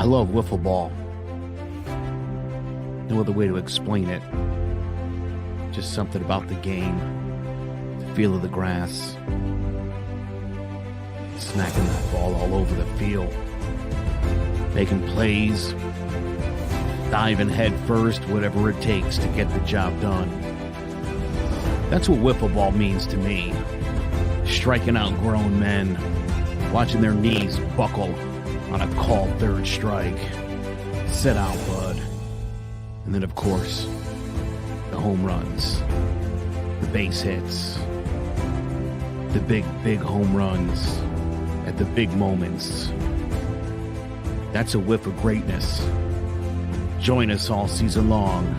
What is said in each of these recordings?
I love wiffle ball. No other way to explain it. Just something about the game, the feel of the grass, smacking that ball all over the field, making plays, diving head first, whatever it takes to get the job done. That's what wiffle ball means to me. Striking out grown men, watching their knees buckle on a called third strike. Sit out, bud. And then, of course, the home runs, the base hits, the big home runs at the big moments. That's a whiff of greatness. Join us all season long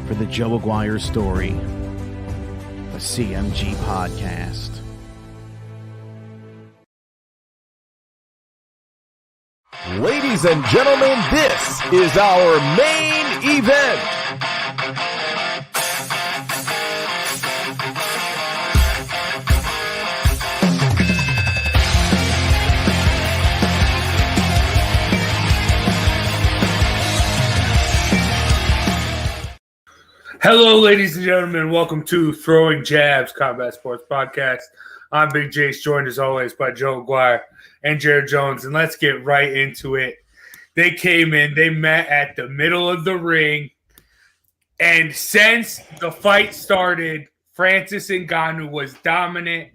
for the Joe Aguirre Story, a CMG podcast. Ladies and gentlemen, this is our main event. Hello, ladies and gentlemen. Welcome to Throwing Jabs Combat Sports Podcast. I'm Big Jace, joined as always by Joe Aguirre and Jared Jones, and let's get right into it. They came in, they met at the middle of the ring, and since the fight started, Francis Ngannou was dominant.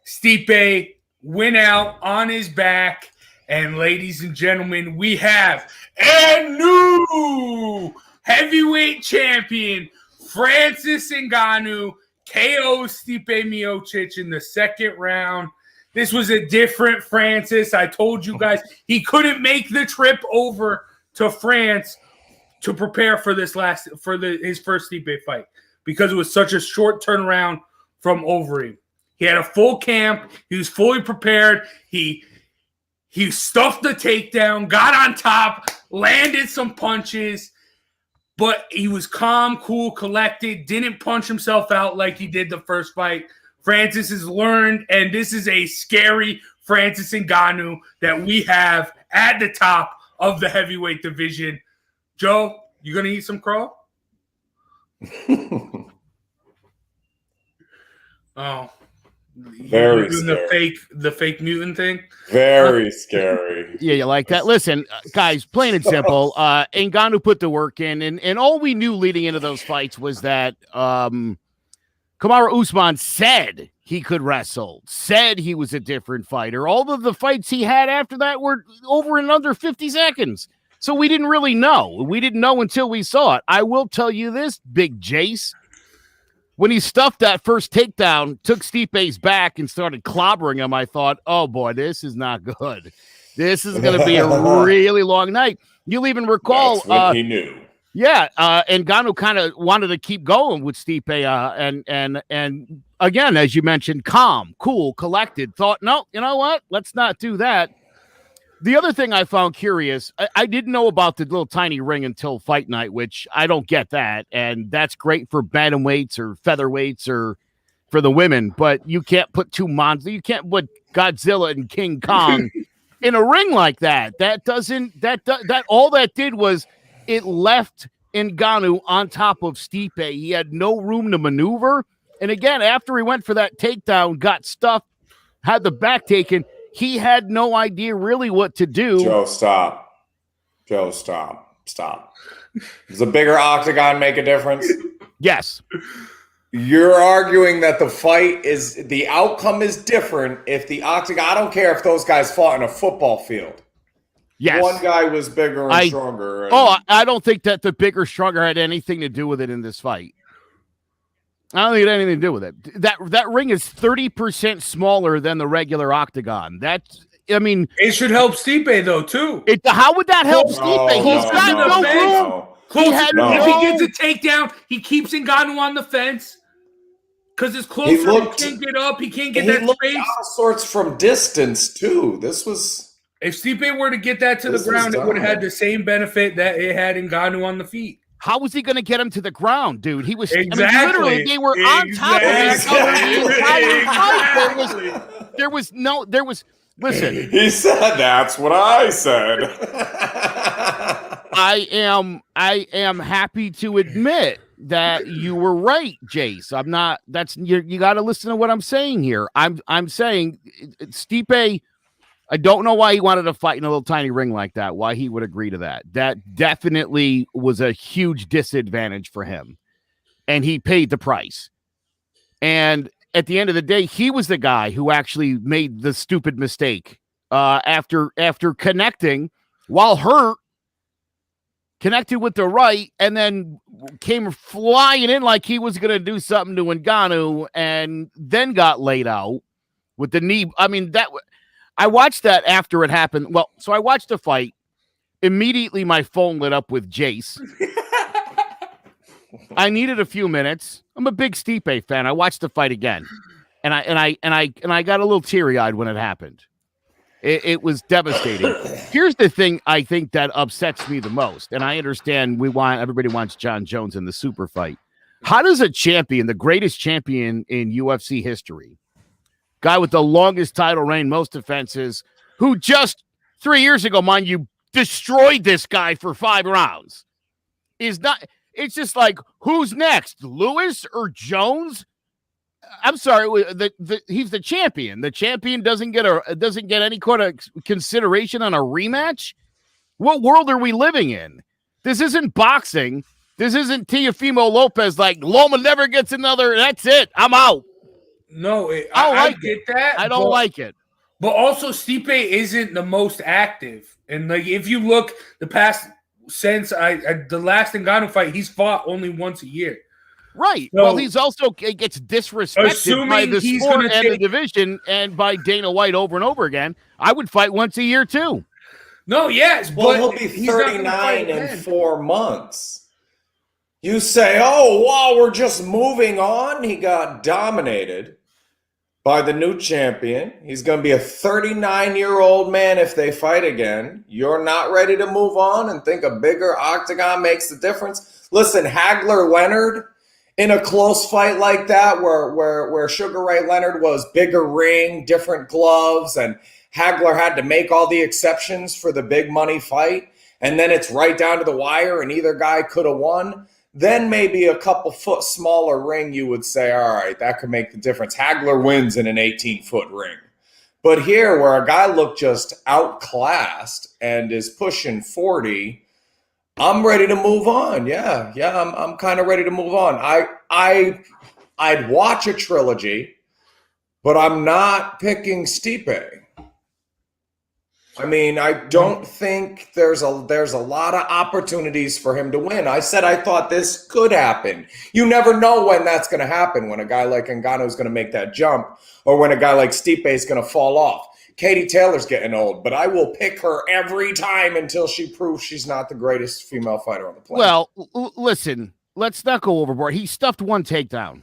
Stipe went out on his back, and ladies and gentlemen, we have a new heavyweight champion, Francis Ngannou KOs Stipe Miocic in the second round. This was a different Francis. I told you guys he couldn't make the trip over to France to prepare for this his first Stipe fight because it was such a short turnaround from Overeem. He had a full camp. He was fully prepared. He stuffed the takedown, got on top, landed some punches, but he was calm, cool, collected, didn't punch himself out like he did the first fight. Francis has learned, and this is a scary Francis Ngannou that we have at the top of the heavyweight division. Joe, you going to eat some crow? Oh. Very the fake mutant thing? Very scary. Yeah, you like that? Listen, guys, plain and simple, Ngannou put the work in, and all we knew leading into those fights was that Kamaru Usman said he could wrestle, said he was a different fighter. All of the fights he had after that were over in under 50 seconds. So we didn't really know. We didn't know until we saw it. I will tell you this, Big Jace. When he stuffed that first takedown, took Stipe's back and started clobbering him, I thought, oh, boy, this is not good. This is going to be a really long night. You'll even recall. That's what he knew. Yeah, and Ngannou kind of wanted to keep going with Stipe, and again, as you mentioned, calm, cool, collected. Thought, no, you know what? Let's not do that. The other thing I found curious, I didn't know about the little tiny ring until fight night, which I don't get that, and that's great for bantamweights or featherweights or for the women, but you can't put two monsters, you can't put Godzilla and King Kong in a ring like that. That all that did was it left Ngannou on top of Stipe. He had no room to maneuver. And again, after he went for that takedown, got stuffed, had the back taken, he had no idea really what to do. Joe, stop. Does a bigger octagon make a difference? Yes. You're arguing that the outcome is different if the octagon, I don't care if those guys fought in a football field. Yes. One guy was bigger and stronger. I don't think that the bigger, stronger had anything to do with it in this fight. I don't think it had anything to do with it. That ring is 30% smaller than the regular octagon. It should help Stipe, though, too. How would that help Stipe? He's got no room. If he gets a takedown, he keeps Ngannou on the fence. Because it's closer, he can't get up, he can't get that space. All sorts from distance, too. If Stipe were to get that to the ground, it would have had the same benefit that it had Ngannou on the feet. How was he going to get him to the ground, dude? He was literally they were on top of each other the entire fight. There was Listen. He said that's what I said. I am happy to admit that you were right, Jace. I'm not. That's you got to listen to what I'm saying here. I'm saying Stipe. I don't know why he wanted to fight in a little tiny ring like that. Why he would agree to that? That definitely was a huge disadvantage for him, and he paid the price. And at the end of the day, he was the guy who actually made the stupid mistake after connecting while hurt. Connected with the right, and then came flying in like he was going to do something to Ngannou, and then got laid out with the knee. I mean, I watched that after it happened. Well, so I watched the fight. Immediately, my phone lit up with Jace. I needed a few minutes. I'm a big Stipe fan. I watched the fight again, and I got a little teary-eyed when it happened. It was devastating. Here's the thing I think that upsets me the most, and I understand everybody wants John Jones in the super fight. How does a champion, the greatest champion in UFC history, guy with the longest title reign, most defenses, who just 3 years ago, mind you, destroyed this guy for 5 rounds, is not? It's just like, who's next, Lewis or Jones? I'm sorry, he's the champion. The champion doesn't get any kind of consideration on a rematch. What world are we living in? This isn't boxing. This isn't Teofimo Lopez. Like, Loma never gets another. That's it. I'm out. No, I get that. I don't like it. But also, Stipe isn't the most active. And like, if you look the past since the last Ngannou fight, he's fought only once a year. Right. So, well, he's also gets disrespected by the sport and the division and by Dana White over and over again. I would fight once a year too. No, yes, well, he'll be 39 in 4 months. You say, "Oh, wow, we're just moving on." He got dominated by the new champion. He's going to be a 39-year-old man if they fight again. You're not ready to move on and think a bigger octagon makes the difference. Listen, Hagler-Leonard. In a close fight like that, where Sugar Ray Leonard was bigger ring, different gloves, and Hagler had to make all the exceptions for the big money fight, and then it's right down to the wire, and either guy could have won, then maybe a couple foot smaller ring, you would say, all right, that could make the difference. Hagler wins in an 18-foot ring. But here, where a guy looked just outclassed and is pushing 40, I'm ready to move on. Yeah, I'm kind of ready to move on. I'd watch a trilogy, but I'm not picking Stipe. I mean, I don't think there's a lot of opportunities for him to win. I said I thought this could happen. You never know when that's going to happen, when a guy like Ngannou is going to make that jump, or when a guy like Stipe is going to fall off. Katie Taylor's getting old, but I will pick her every time until she proves she's not the greatest female fighter on the planet. Well, listen, let's not go overboard. He stuffed one takedown.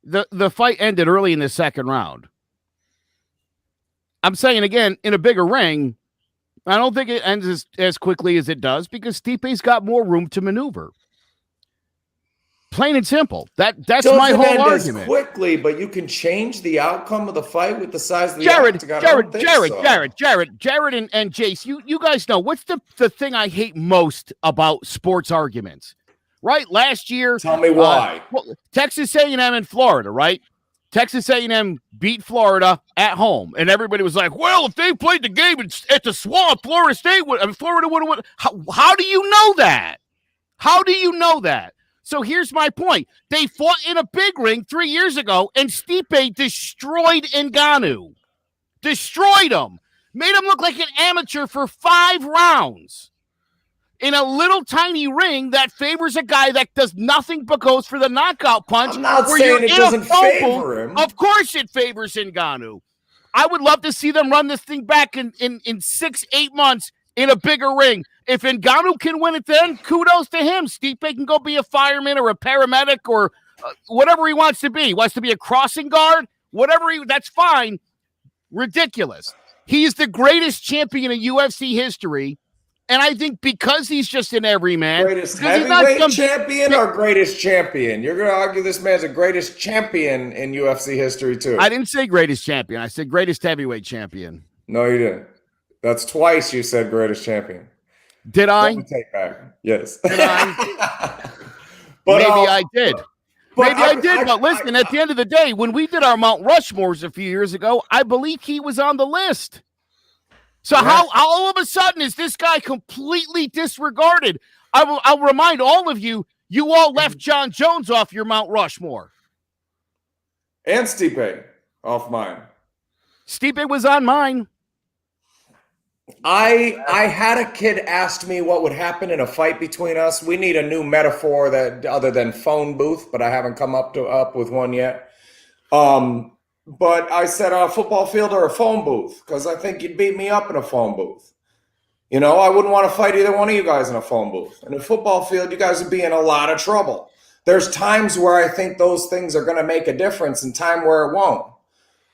The fight ended early in the second round. I'm saying again, in a bigger ring, I don't think it ends as quickly as it does because Stipe's got more room to maneuver. Plain and simple. That's my whole argument. Quickly, but you can change the outcome of the fight with the size of the Jared and Jace, you guys know what's the thing I hate most about sports arguments, right? Last year, tell me why. Texas A&M and Florida, right? Texas A&M beat Florida at home, and everybody was like, "Well, if they played the game at the Swamp, Florida State would. Florida would have won." How do you know that? How do you know that? So here's my point. They fought in a big ring 3 years ago, and Stipe destroyed Ngannou. Destroyed him. Made him look like an amateur for 5 rounds. In a little tiny ring that favors a guy that does nothing but goes for the knockout punch. I'm not saying it doesn't favor him. Of course it favors Ngannou. I would love to see them run this thing back in 6-8 months in a bigger ring. If Ngannou can win it then, kudos to him. Stipe can go be a fireman or a paramedic or whatever he wants to be. He wants to be a crossing guard, that's fine. Ridiculous. He is the greatest champion in UFC history, and I think because he's just an everyman. Greatest heavyweight champion or greatest champion? You're going to argue this man's the greatest champion in UFC history too. I didn't say greatest champion. I said greatest heavyweight champion. No, you didn't. That's twice you said greatest champion. Did I? Take back. Yes. Did I? But, Maybe I did. But Maybe I did. But listen, at the end of the day, when we did our Mount Rushmores a few years ago, I believe he was on the list. So how all of a sudden is this guy completely disregarded? I'll remind all of you, you all left John Jones off your Mount Rushmore. And Stipe off mine. Stipe was on mine. I had a kid ask me what would happen in a fight between us. We need a new metaphor that other than phone booth, but I haven't come up with one yet. But I said a football field or a phone booth because I think you'd beat me up in a phone booth. You know, I wouldn't want to fight either one of you guys in a phone booth. In a football field, you guys would be in a lot of trouble. There's times where I think those things are going to make a difference and time where it won't.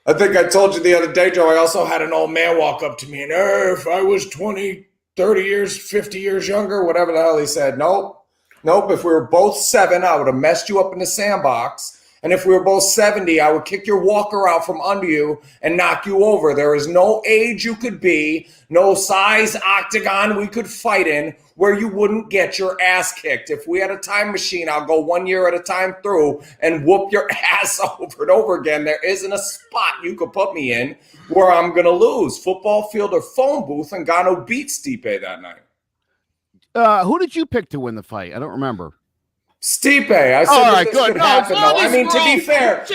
I think I told you the other day, Joe, I also had an old man walk up to me and, if I was 20, 30 years, 50 years younger, whatever the hell he said. Nope. If we were both 7, I would have messed you up in the sandbox. And if we were both 70, I would kick your walker out from under you and knock you over. There is no age you could be, no size octagon we could fight in where you wouldn't get your ass kicked. If we had a time machine, I'll go 1 year at a time through and whoop your ass over and over again. There isn't a spot you could put me in where I'm going to lose. Football field or phone booth, and Ngannou beat Stipe that night. Who did you pick to win the fight? I don't remember. Stipe, I said this could happen, though. I mean, to be fair,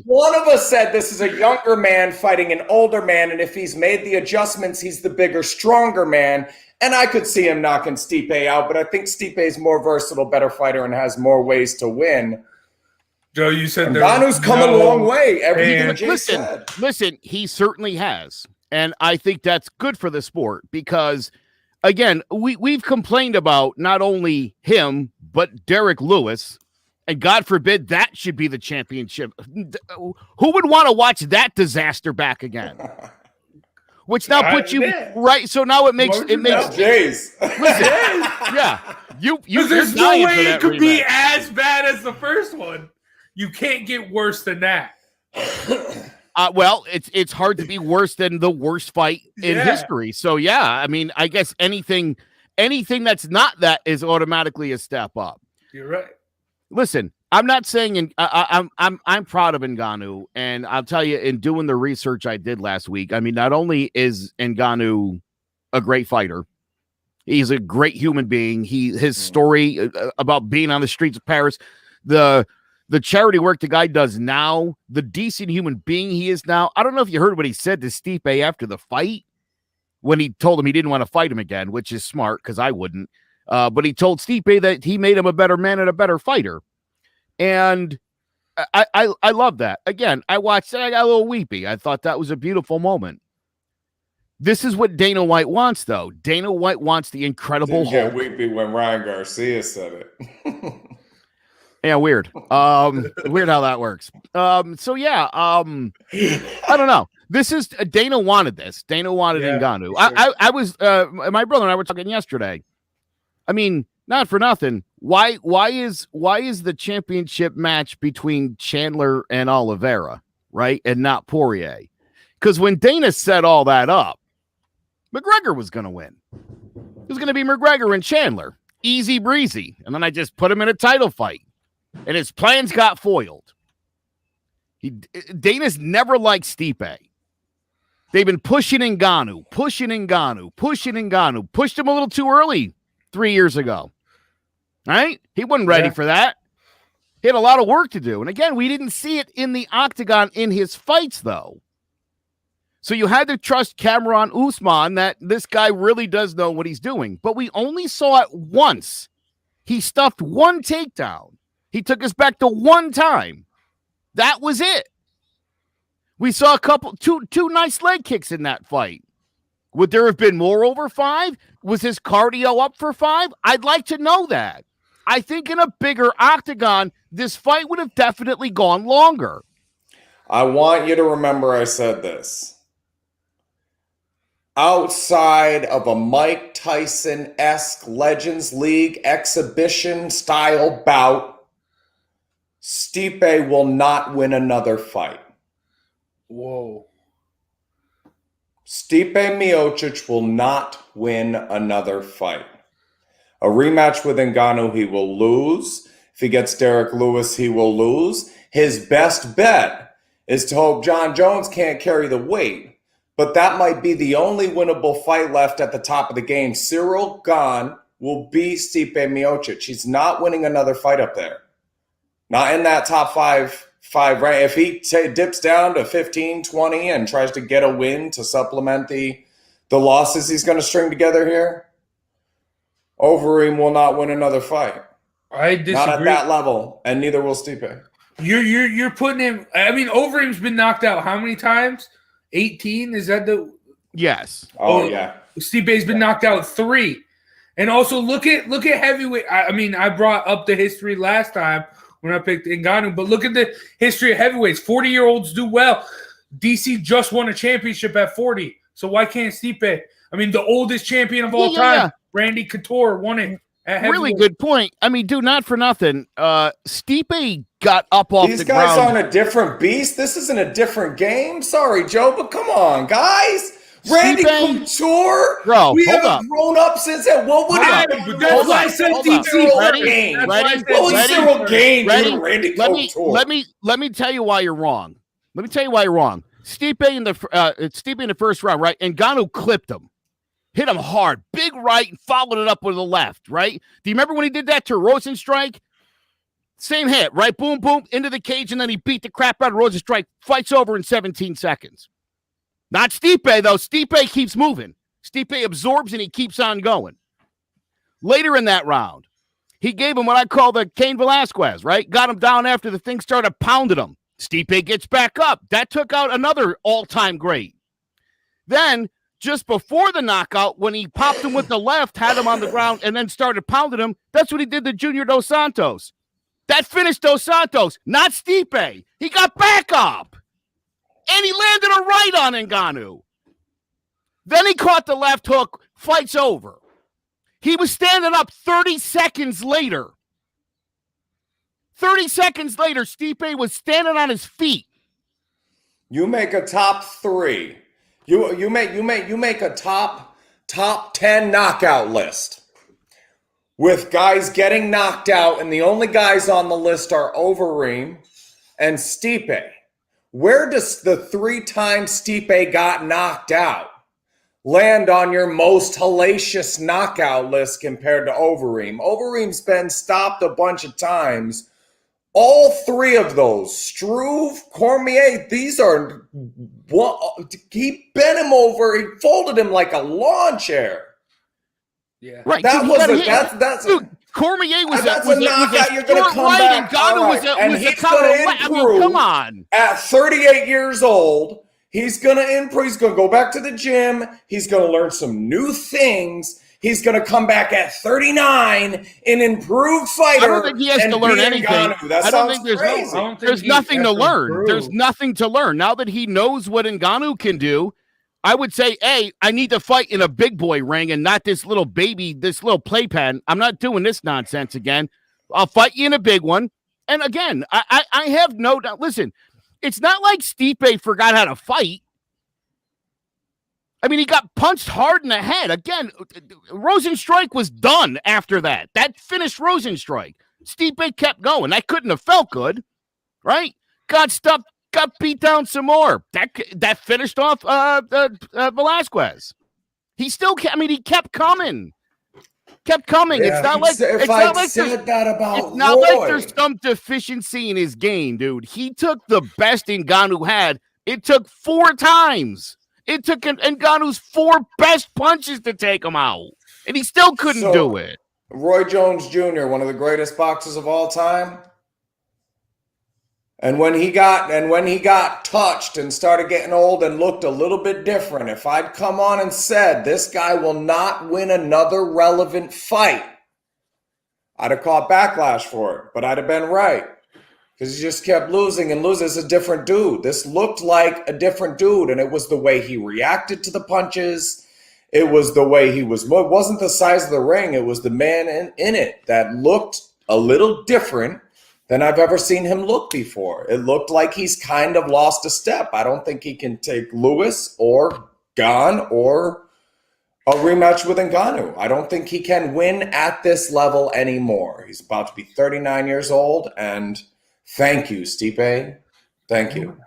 one of us said this is a younger man fighting an older man, and if he's made the adjustments, he's the bigger, stronger man. And I could see him knocking Stipe out, but I think Stipe is more versatile, better fighter, and has more ways to win. Joe, you said Ngannou's come a long way. Everything Jay said. Listen, he certainly has. And I think that's good for the sport because – again, we've complained about not only him, but Derek Lewis, and God forbid that should be the championship. Who would want to watch that disaster back again? Which now puts you right. So now it makes Jays. Listen, yeah, there's no way it could be as bad as the first one. You can't get worse than that. Well, it's hard to be worse than the worst fight in history. So yeah, I mean, I guess anything that's not that is automatically a step up. You're right. Listen, I'm not saying I'm proud of Ngannou, and I'll tell you, in doing the research I did last week, I mean, not only is Ngannou a great fighter, he's a great human being. His story about being on the streets of Paris, the charity work the guy does now, the decent human being he is now. I don't know if you heard what he said to Stipe after the fight when he told him he didn't want to fight him again, which is smart because I wouldn't. But he told Stipe that he made him a better man and a better fighter. And I love that. Again, I watched it. I got a little weepy. I thought that was a beautiful moment. This is what Dana White wants, though. Dana White wants the incredible Hulk. Get weepy when Ryan Garcia said it. Yeah, weird. Weird how that works. So yeah, I don't know. This is Dana wanted this. Dana wanted Ngannou. Sure. I was my brother and I were talking yesterday. I mean, not for nothing. Why is the championship match between Chandler and Oliveira, right, and not Poirier? Because when Dana set all that up, McGregor was going to win. It was going to be McGregor and Chandler, easy breezy, and then I just put him in a title fight. And his plans got foiled. Dana's never liked Stipe. They've been pushing Ngannou, pushed him a little too early 3 years ago. Right? He wasn't ready for that. He had a lot of work to do. And again, we didn't see it in the octagon in his fights, though. So you had to trust Cameron Usman that this guy really does know what he's doing. But we only saw it once. He stuffed one takedown. He took us back to one time. That was it. We saw two nice leg kicks in that fight. Would there have been more over 5? Was his cardio up for 5? I'd like to know that. I think in a bigger octagon, this fight would have definitely gone longer. I want you to remember I said this. Outside of a Mike Tyson-esque Legends League exhibition style bout, Stipe will not win another fight. Whoa. Stipe Miocic will not win another fight. A rematch with Ngannou, he will lose. If he gets Derek Lewis, he will lose. His best bet is to hope John Jones can't carry the weight. But that might be the only winnable fight left at the top of the game. Cyril Gane will beat Stipe Miocic. He's not winning another fight up there. Not in that top five rank. If he dips down to 15, 20 and tries to get a win to supplement the losses he's going to string together here, Overeem will not win another fight. I disagree. Not at that level, and neither will Stipe. You're putting him. I mean, Overeem's been knocked out how many times? 18? Is that the? Yes. Oh yeah. Stipe's been knocked out 3, and also look at heavyweight. I mean, I brought up the history last time when I picked Ngannou, but look at the history of heavyweights. 40-year-olds do well. DC just won a championship at 40, so why can't Stipe? I mean, the oldest champion of all time, Randy Couture, won it. Really good point. I mean, dude, not for nothing. Stipe got up off the ground. These guys aren't a different beast. This isn't a different game. Sorry, Joe, but come on, guys. Randy Couture? Bro, we hold haven't up. grown up since that. What would That's why I said DC Gane. Ready? What was Cyril Gane doing, Randy Couture? Let me tell you why you're wrong. Stipe in the first round, right? And Ngannou clipped him. Hit him hard, big right, and followed it up with the left, right? Do you remember when he did that to Rosenstrike? Same hit, right? Boom, boom, into the cage, and then he beat the crap out of Rosenstrike. Fight's over in 17 seconds. Not Stipe, though. Stipe keeps moving. Stipe absorbs, and he keeps on going. Later in that round, he gave him what I call the Cain Velasquez, right? Got him down after the thing started pounding him. Stipe gets back up. That took out another all-time great. Then, just before the knockout, when he popped him with the left, had him on the ground, and then started pounding him, that's what he did to Junior Dos Santos. That finished Dos Santos, not Stipe. He got back up, and he landed a right on Ngannou. Then he caught the left hook. Fight's over. He was standing up 30 seconds later. 30 seconds later, Stipe was standing on his feet. You make a top 3. You make a top 10 knockout list with guys getting knocked out, and the only guys on the list are Overeem and Stipe. Where does the 3 times Stipe got knocked out land on your most hellacious knockout list compared to Overeem? Overeem's been stopped a bunch of times. All 3 of those, Struve, Cormier, these are, he bent him over, he folded him like a lawn chair. Yeah. Right. That Cormier was a knockout. You're going to come back. And he's going to improve. Come on. At 38 years old, he's going to improve. He's going to go back to the gym. He's going to learn some new things. He's going to come back at 39, an improved fighter. I don't think he has to learn anything. I don't think there's nothing to learn. There's nothing to learn. Now that he knows what Ngannou can do, I would say, hey, I need to fight in a big boy ring and not this little baby, this little playpen. I'm not doing this nonsense again. I'll fight you in a big one. And again, I have no doubt. Listen, it's not like Stipe forgot how to fight. I mean, he got punched hard in the head. Again, Rosenstrike was done after that. That finished Rosenstrike. Stipe kept going. That couldn't have felt good, right? Got beat down some more. That finished off Velasquez. He still kept, he kept coming. Kept coming. Yeah, it's not like there's some deficiency in his game, dude. He took the best Ngannou had. It took 4 times. It took Ngannou's 4 best punches to take him out, and he still couldn't do it. Roy Jones Jr., one of the greatest boxers of all time, and when he got touched and started getting old and looked a little bit different, if I'd come on and said this guy will not win another relevant fight, I'd have caught backlash for it, but I'd have been right. Because he just kept losing and losing. It's a different dude. This looked like a different dude, and it was the way he reacted to the punches. It was the way he was. It wasn't the size of the ring. It was the man in it that looked a little different than I've ever seen him look before. It looked like he's kind of lost a step. I don't think he can take Lewis or Gane or a rematch with Ngannou. I don't think he can win at this level anymore. He's about to be 39 years old, and thank you, Stipe. Thank you.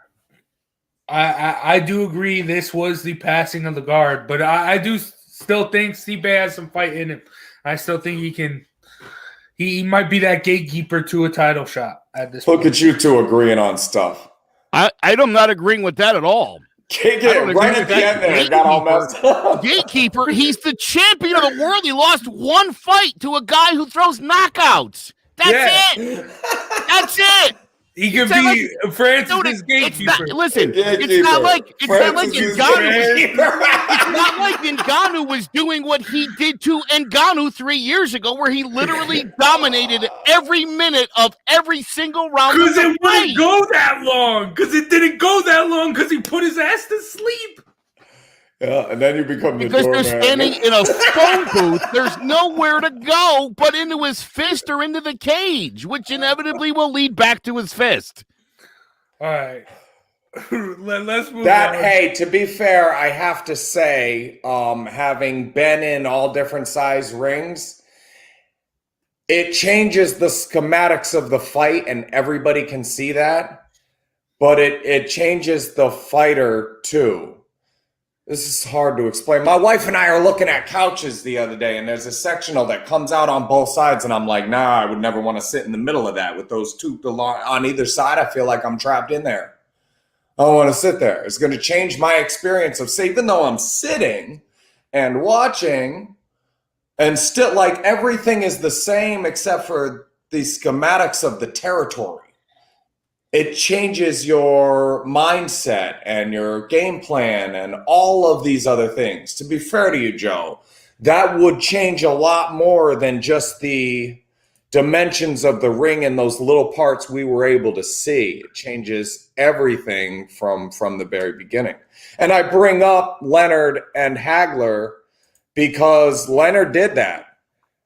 I do agree this was the passing of the guard, but I do still think Stipe has some fight in him. I still think he might be that gatekeeper to a title shot at this point. Look at you two agreeing on stuff. I'm not agreeing with that at all. Kick it right at the end there. Got all messed up. Gatekeeper, he's the champion of the world. He lost one fight to a guy who throws knockouts. That's it. That's it. He could be Francis' gatekeeper. It's not like Ngannou was doing what he did to Ngannou 3 years ago, where he literally dominated every minute of every single round. Because it wouldn't go that long. Because it didn't go that long. Because he put his ass to sleep. Yeah, and then you become the because doorman. they're standing in a phone booth. There's nowhere to go but into his fist or into the cage, which inevitably will lead back to his fist. All right. Let's move on. Hey, to be fair, I have to say, having been in all different size rings, it changes the schematics of the fight, and everybody can see that. But it changes the fighter too. This is hard to explain. My wife and I are looking at couches the other day, and there's a sectional that comes out on both sides, and I'm like, nah, I would never want to sit in the middle of that with those two on either side. I feel like I'm trapped in there. I don't want to sit there. It's going to change my experience of, even though I'm sitting and watching, and still, like, everything is the same except for the schematics of the territory. It changes your mindset and your game plan and all of these other things. To be fair to you, Joe, that would change a lot more than just the dimensions of the ring and those little parts we were able to see. It changes everything from the very beginning. And I bring up Leonard and Hagler because Leonard did that.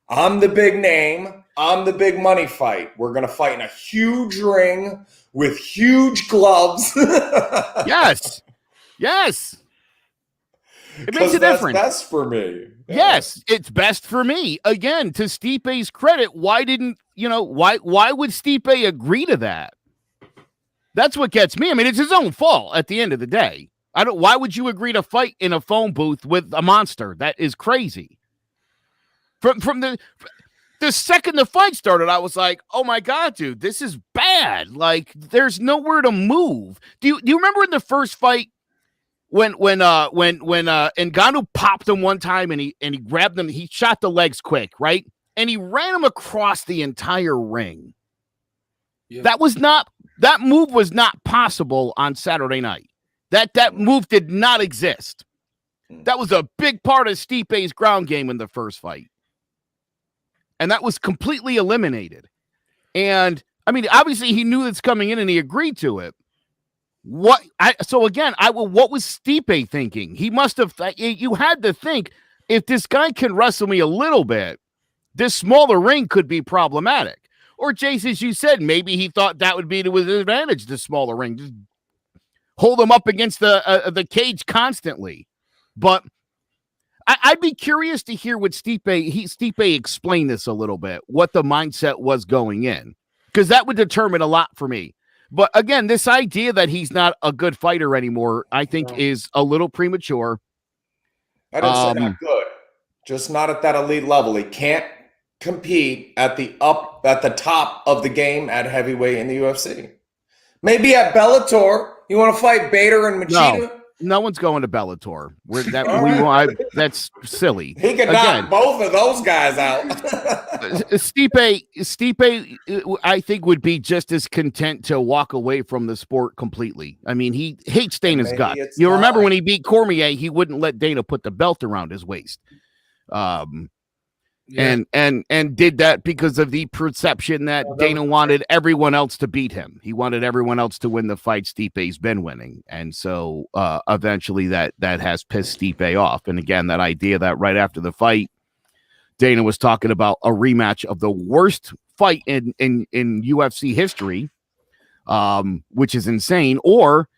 I'm the big name. I'm the big money fight. We're going to fight in a huge ring with huge gloves. Yes. It makes a difference. That's best for me. Yeah. Yes, it's best for me. Again, to Stipe's credit, why would Stipe agree to that? That's what gets me. I mean, it's his own fault at the end of the day. Why would you agree to fight in a phone booth with a monster? That is crazy. From the second the fight started, I was like, oh my God, dude, this is bad. Like, there's nowhere to move. Do you remember in the first fight when Ngannou popped him one time and he grabbed him, he shot the legs quick, right? And he ran him across the entire ring. Yeah. That move was not possible on Saturday night. That move did not exist. That was a big part of Stipe's ground game in the first fight. And that was completely eliminated. And I mean, obviously he knew that's coming in and he agreed to it. What was Stipe thinking? He must have, you had to think, if this guy can wrestle me a little bit, this smaller ring could be problematic. Or Jason, as you said, maybe he thought that would be to his advantage, the smaller ring. Just hold him up against the cage constantly. But I'd be curious to hear what Stipe explain this a little bit, what the mindset was going in, because that would determine a lot for me. But again, this idea that he's not a good fighter anymore, I think is a little premature. I didn't say not good, just not at that elite level. He can't compete at the top of the game at heavyweight in the UFC. Maybe at Bellator. You want to fight Bader and Machida? No one's going to Bellator. That's silly. He could knock both of those guys out. Stipe, I think, would be just as content to walk away from the sport completely. I mean, he hates Dana's guts. You remember when he beat Cormier, he wouldn't let Dana put the belt around his waist. And did that because of the perception that Dana wanted everyone else to beat him. He wanted everyone else to win the fight Stipe's been winning. And so eventually that has pissed Stipe off. And again, that idea that right after the fight, Dana was talking about a rematch of the worst fight in UFC history, which is insane. Or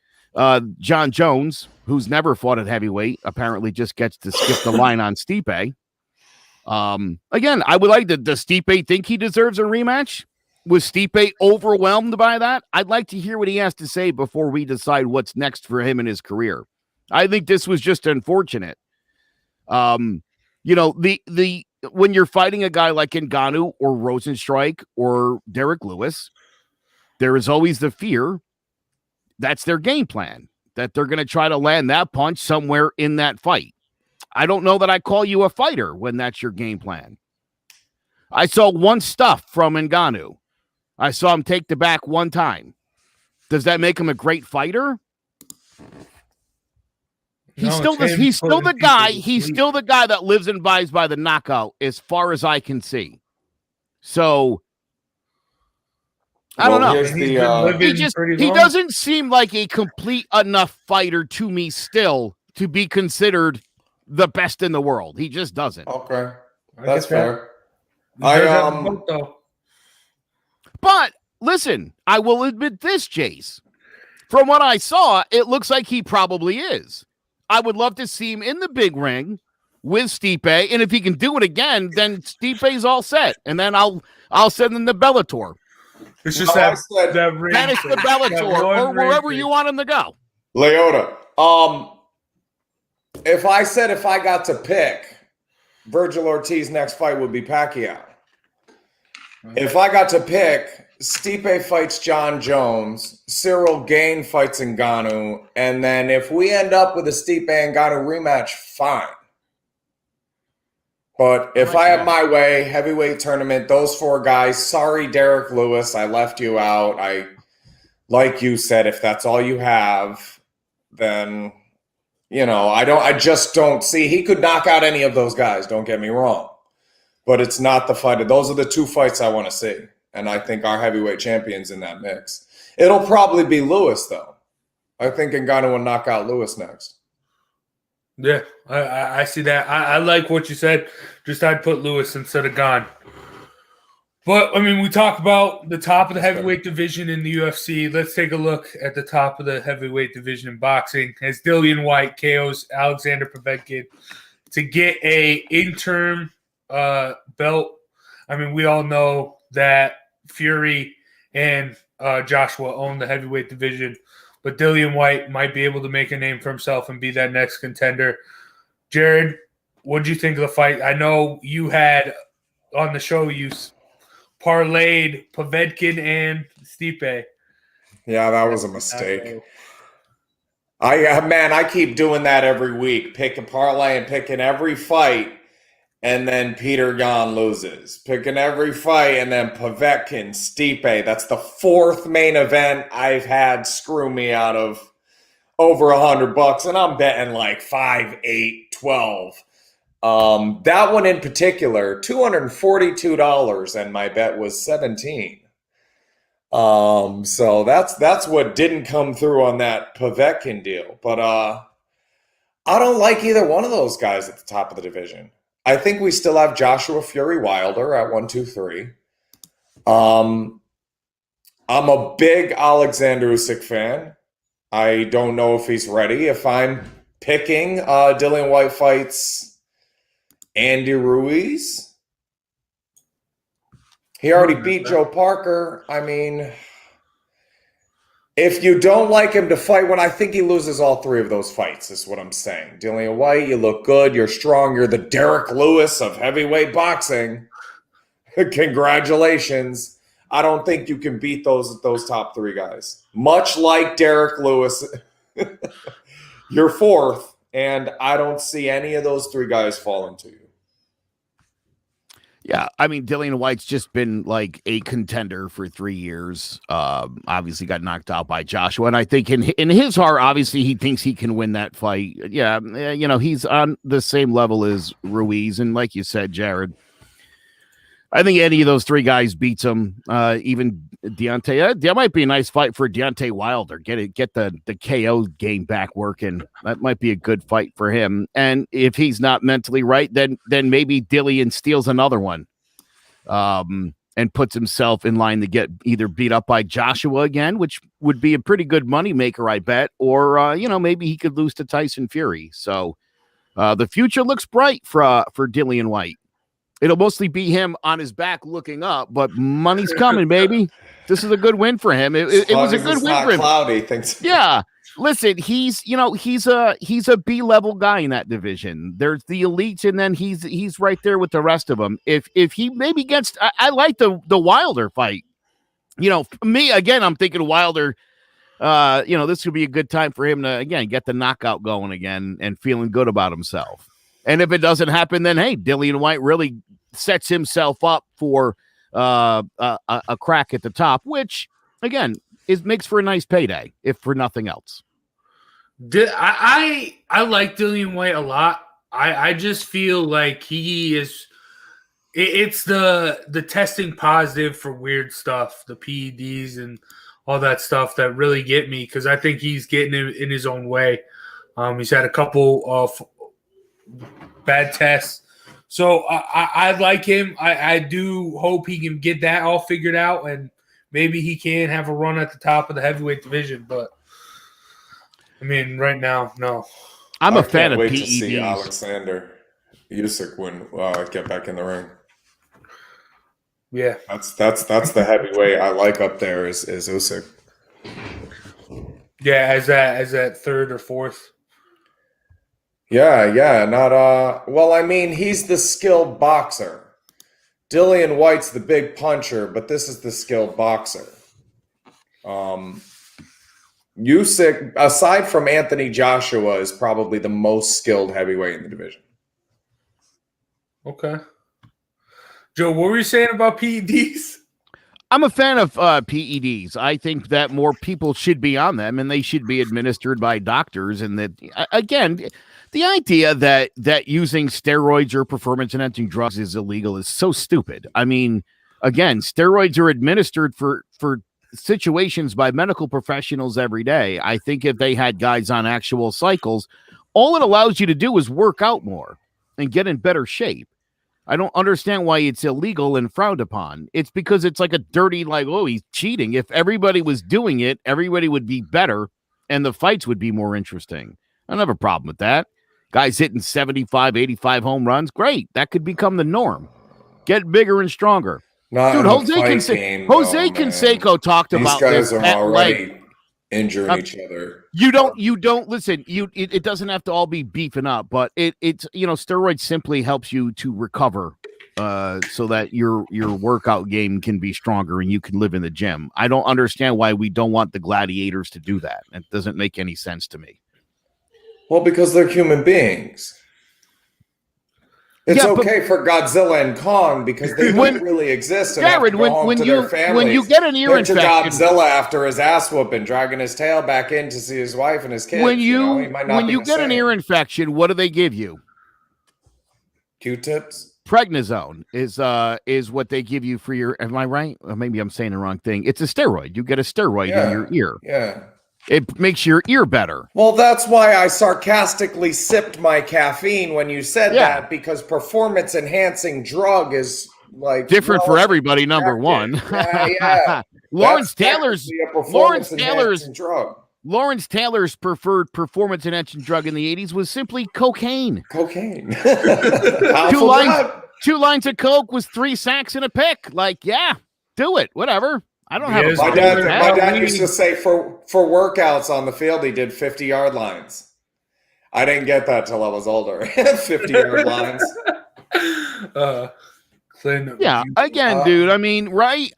John Jones, who's never fought at heavyweight, apparently just gets to skip the line on Stipe. Again, I would like to. Does Stipe think he deserves a rematch? Was Stipe overwhelmed by that? I'd like to hear what he has to say before we decide what's next for him in his career. I think this was just unfortunate. You know, the when you're fighting a guy like Ngannou or Rosenstrike or Derek Lewis, there is always the fear that's their game plan, that they're going to try to land that punch somewhere in that fight. I don't know that I call you a fighter when that's your game plan. I saw one stuff from Ngannou. I saw him take the back one time. Does that make him a great fighter? He's still the guy that lives and buys by the knockout, as far as I can see. So I don't know. He doesn't seem like a complete enough fighter to me still to be considered the best in the world. He just doesn't. Okay, that's fair. But listen, I will admit this, Jace. From what I saw, it looks like he probably is. I would love to see him in the big ring with Stipe, and if he can do it again, then Stipe's all set, and then I'll send him to Bellator. It's just Tennis to Bellator or wherever you want him to go. Lyoto, if I got to pick, Virgil Ortiz's next fight would be Pacquiao. If I got to pick, Stipe fights John Jones, Cyril Gane fights Ngannou, and then if we end up with a Stipe Ngannou rematch, fine. But if I have my way, heavyweight tournament, those four guys, sorry, Derek Lewis, I left you out. Like you said, if that's all you have, then, you know, I just don't see, he could knock out any of those guys, don't get me wrong. But it's not the fight. Those are the two fights I want to see. And I think our heavyweight champion's in that mix. It'll probably be Lewis, though. I think Ngannou will knock out Lewis next. Yeah, I see that. I like what you said. Just I'd put Lewis instead of Gane. But, I mean, we talk about the top of the heavyweight division in the UFC. Let's take a look at the top of the heavyweight division in boxing. As Dillian Whyte KOs Alexander Povetkin to get a interim belt. I mean, we all know that Fury and Joshua own the heavyweight division, but Dillian Whyte might be able to make a name for himself and be that next contender. Jared, what did you think of the fight? I know you had on the show, you parlayed Povetkin and Stipe. Yeah, that was a mistake. I keep doing that every week, picking parlay and picking every fight. And then Peter Yan loses. Picking every fight, and then Povetkin, Stipe. That's the fourth main event I've had screw me out of over $100, and I'm betting like 5, 8, 12. That one in particular, $242, and my bet was 17. So that's what didn't come through on that Povetkin deal. But I don't like either one of those guys at the top of the division. I think we still have Joshua Fury Wilder at 1, 2, 3. I'm a big Alexander Usyk fan. I don't know if he's ready. If I'm picking, Dillian Whyte fights Andy Ruiz. He already beat Joe Parker. I mean, if you don't like him to fight, when I think he loses all three of those fights, is what I'm saying. Dillian Whyte, you look good. You're strong. You're the Derek Lewis of heavyweight boxing. Congratulations. I don't think you can beat those top three guys. Much like Derek Lewis, you're fourth, and I don't see any of those three guys falling to you. Yeah, I mean, Dillian Whyte's just been like a contender for 3 years. Obviously got knocked out by Joshua. And I think in his heart, obviously, he thinks he can win that fight. Yeah, you know, he's on the same level as Ruiz. And like you said, Jared, I think any of those three guys beats him. Even Deontay. That might be a nice fight for Deontay Wilder. Get the KO game back working. That might be a good fight for him. And if he's not mentally right, then maybe Dillian steals another one. And and puts himself in line to get either beat up by Joshua again, which would be a pretty good moneymaker, I bet, or, maybe he could lose to Tyson Fury. So the future looks bright for Dillian Whyte. It'll mostly be him on his back looking up, but money's coming, baby. This is a good win for him. It was a good win for him. Cloudy, thanks. Yeah. Listen, he's a B-level guy in that division. There's the elites, and then he's right there with the rest of them. If he maybe gets, I like the Wilder fight. Me again, I'm thinking Wilder. This would be a good time for him to again get the knockout going again and feeling good about himself. And if it doesn't happen, then hey, Dillian Whyte really sets himself up for a crack at the top, which again makes for a nice payday, if for nothing else. I like Dillian Whyte a lot. I just feel like he is. It's the testing positive for weird stuff, the PEDs and all that stuff that really get me, because I think he's getting in his own way. He's had a couple of bad tests. So I like him. I do hope he can get that all figured out, and maybe he can have a run at the top of the heavyweight division. But, I mean, right now, no. I'm a fan of PEDs. PEDs. To see Alexander Usyk get back in the ring. Yeah. That's the heavyweight I like up there is Usyk. Yeah, as that third or fourth. Yeah, not well, I mean, he's the skilled boxer. Dillian Whyte's the big puncher, but this is the skilled boxer. Usyk, aside from Anthony Joshua, is probably the most skilled heavyweight in the division. Okay. Joe, what were you saying about PEDs? I'm a fan of PEDs. I think that more people should be on them, and they should be administered by doctors. And that, again, the idea that using steroids or performance-enhancing drugs is illegal is so stupid. I mean, again, steroids are administered for situations by medical professionals every day. I think if they had guys on actual cycles, all it allows you to do is work out more and get in better shape. I don't understand why it's illegal and frowned upon. It's because it's like a dirty, he's cheating. If everybody was doing it, everybody would be better and the fights would be more interesting. I don't have a problem with that. Guys hitting 75, 85 home runs, great. That could become the norm. Get bigger and stronger. Dude, Jose Canseco talked about this. These guys are already injuring each other. You don't listen. It doesn't have to all be beefing up, but it's steroids simply helps you to recover, so that your workout game can be stronger and you can live in the gym. I don't understand why we don't want the gladiators to do that. It doesn't make any sense to me. Well, because they're human beings. It's okay for Godzilla and Kong because they don't really exist. And Jared, when you get an ear infection, Godzilla after his ass whooping, dragging his tail back in to see his wife and his kids. When you get an ear infection, what do they give you? Q-tips. Prednisone is what they give you for your. Am I right? Or maybe I'm saying the wrong thing. It's a steroid. You get a steroid in your ear. Yeah. It makes your ear better. Well, that's why I sarcastically sipped my caffeine when you said that, because performance-enhancing drug is different for everybody. Number one, yeah. Lawrence Taylor's drug. Lawrence Taylor's preferred performance-enhancing drug in the 80s was simply cocaine. Cocaine. Two lines of coke was 3 sacks and a pick. Do it, whatever. I don't have a problem. My dad used to say for workouts on the field, he did 50-yard lines. I didn't get that till I was older. 50-yard lines. Dude. I mean, right?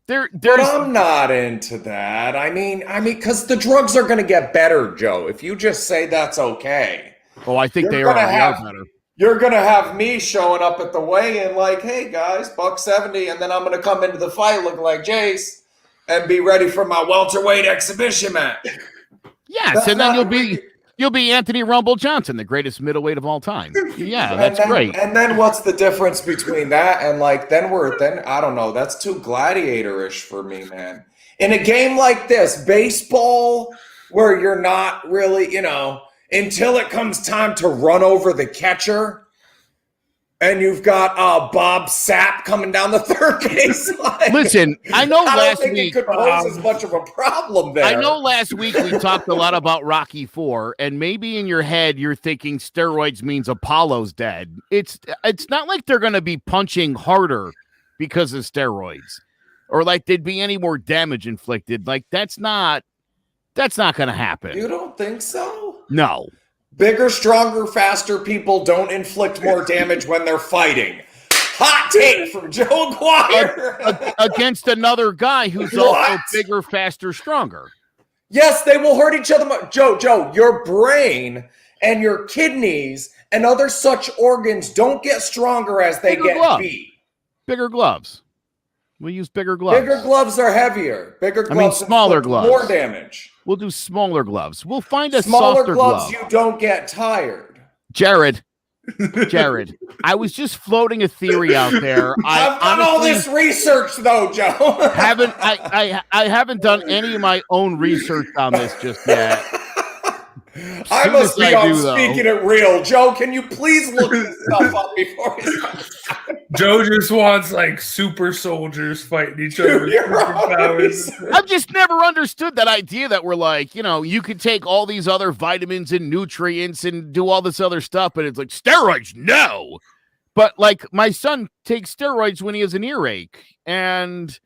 But I'm not into that. I mean, because the drugs are going to get better, Joe. If you just say that's okay. Oh, I think they are better. You're going to have me showing up at the weigh-in hey, guys, $170, and then I'm going to come into the fight looking like Jace and be ready for my welterweight exhibition match. Yes, and then you'll be Anthony Rumble Johnson, the greatest middleweight of all time. Yeah, that's great. And then what's the difference between that and then I don't know, that's too gladiator-ish for me, man. In a game like this, baseball, where you're not really, until it comes time to run over the catcher, And you've got Bob Sapp coming down the third baseline. Listen, I know I last don't think week it could pose as much of a problem there. I know last week we talked a lot about Rocky IV, and maybe in your head you're thinking steroids means Apollo's dead. It's not like they're going to be punching harder because of steroids, or like there'd be any more damage inflicted. Like that's not going to happen. You don't think so? No. Bigger, stronger, faster people don't inflict more damage when they're fighting. Hot take from Joe Dwyer. Against another guy who's also bigger, faster, stronger. Yes, they will hurt each other. Joe, your brain and your kidneys and other such organs don't get stronger as they get beat. Bigger gloves. We use bigger gloves. Bigger gloves are heavier. Bigger gloves smaller gloves. More damage. We'll do smaller gloves. We'll find a smaller softer gloves. glove. You don't get tired. Jared, I was just floating a theory out there. I've done all this research, though, Joe. I haven't done any of my own research on this just yet. I must be on speaking it real. Joe, can you please look this stuff up before we start? Joe just wants like super soldiers fighting each other with superpowers. I've just never understood that idea that we're like, you could take all these other vitamins and nutrients and do all this other stuff, but it's like steroids, no. But like my son takes steroids when he has an earache, and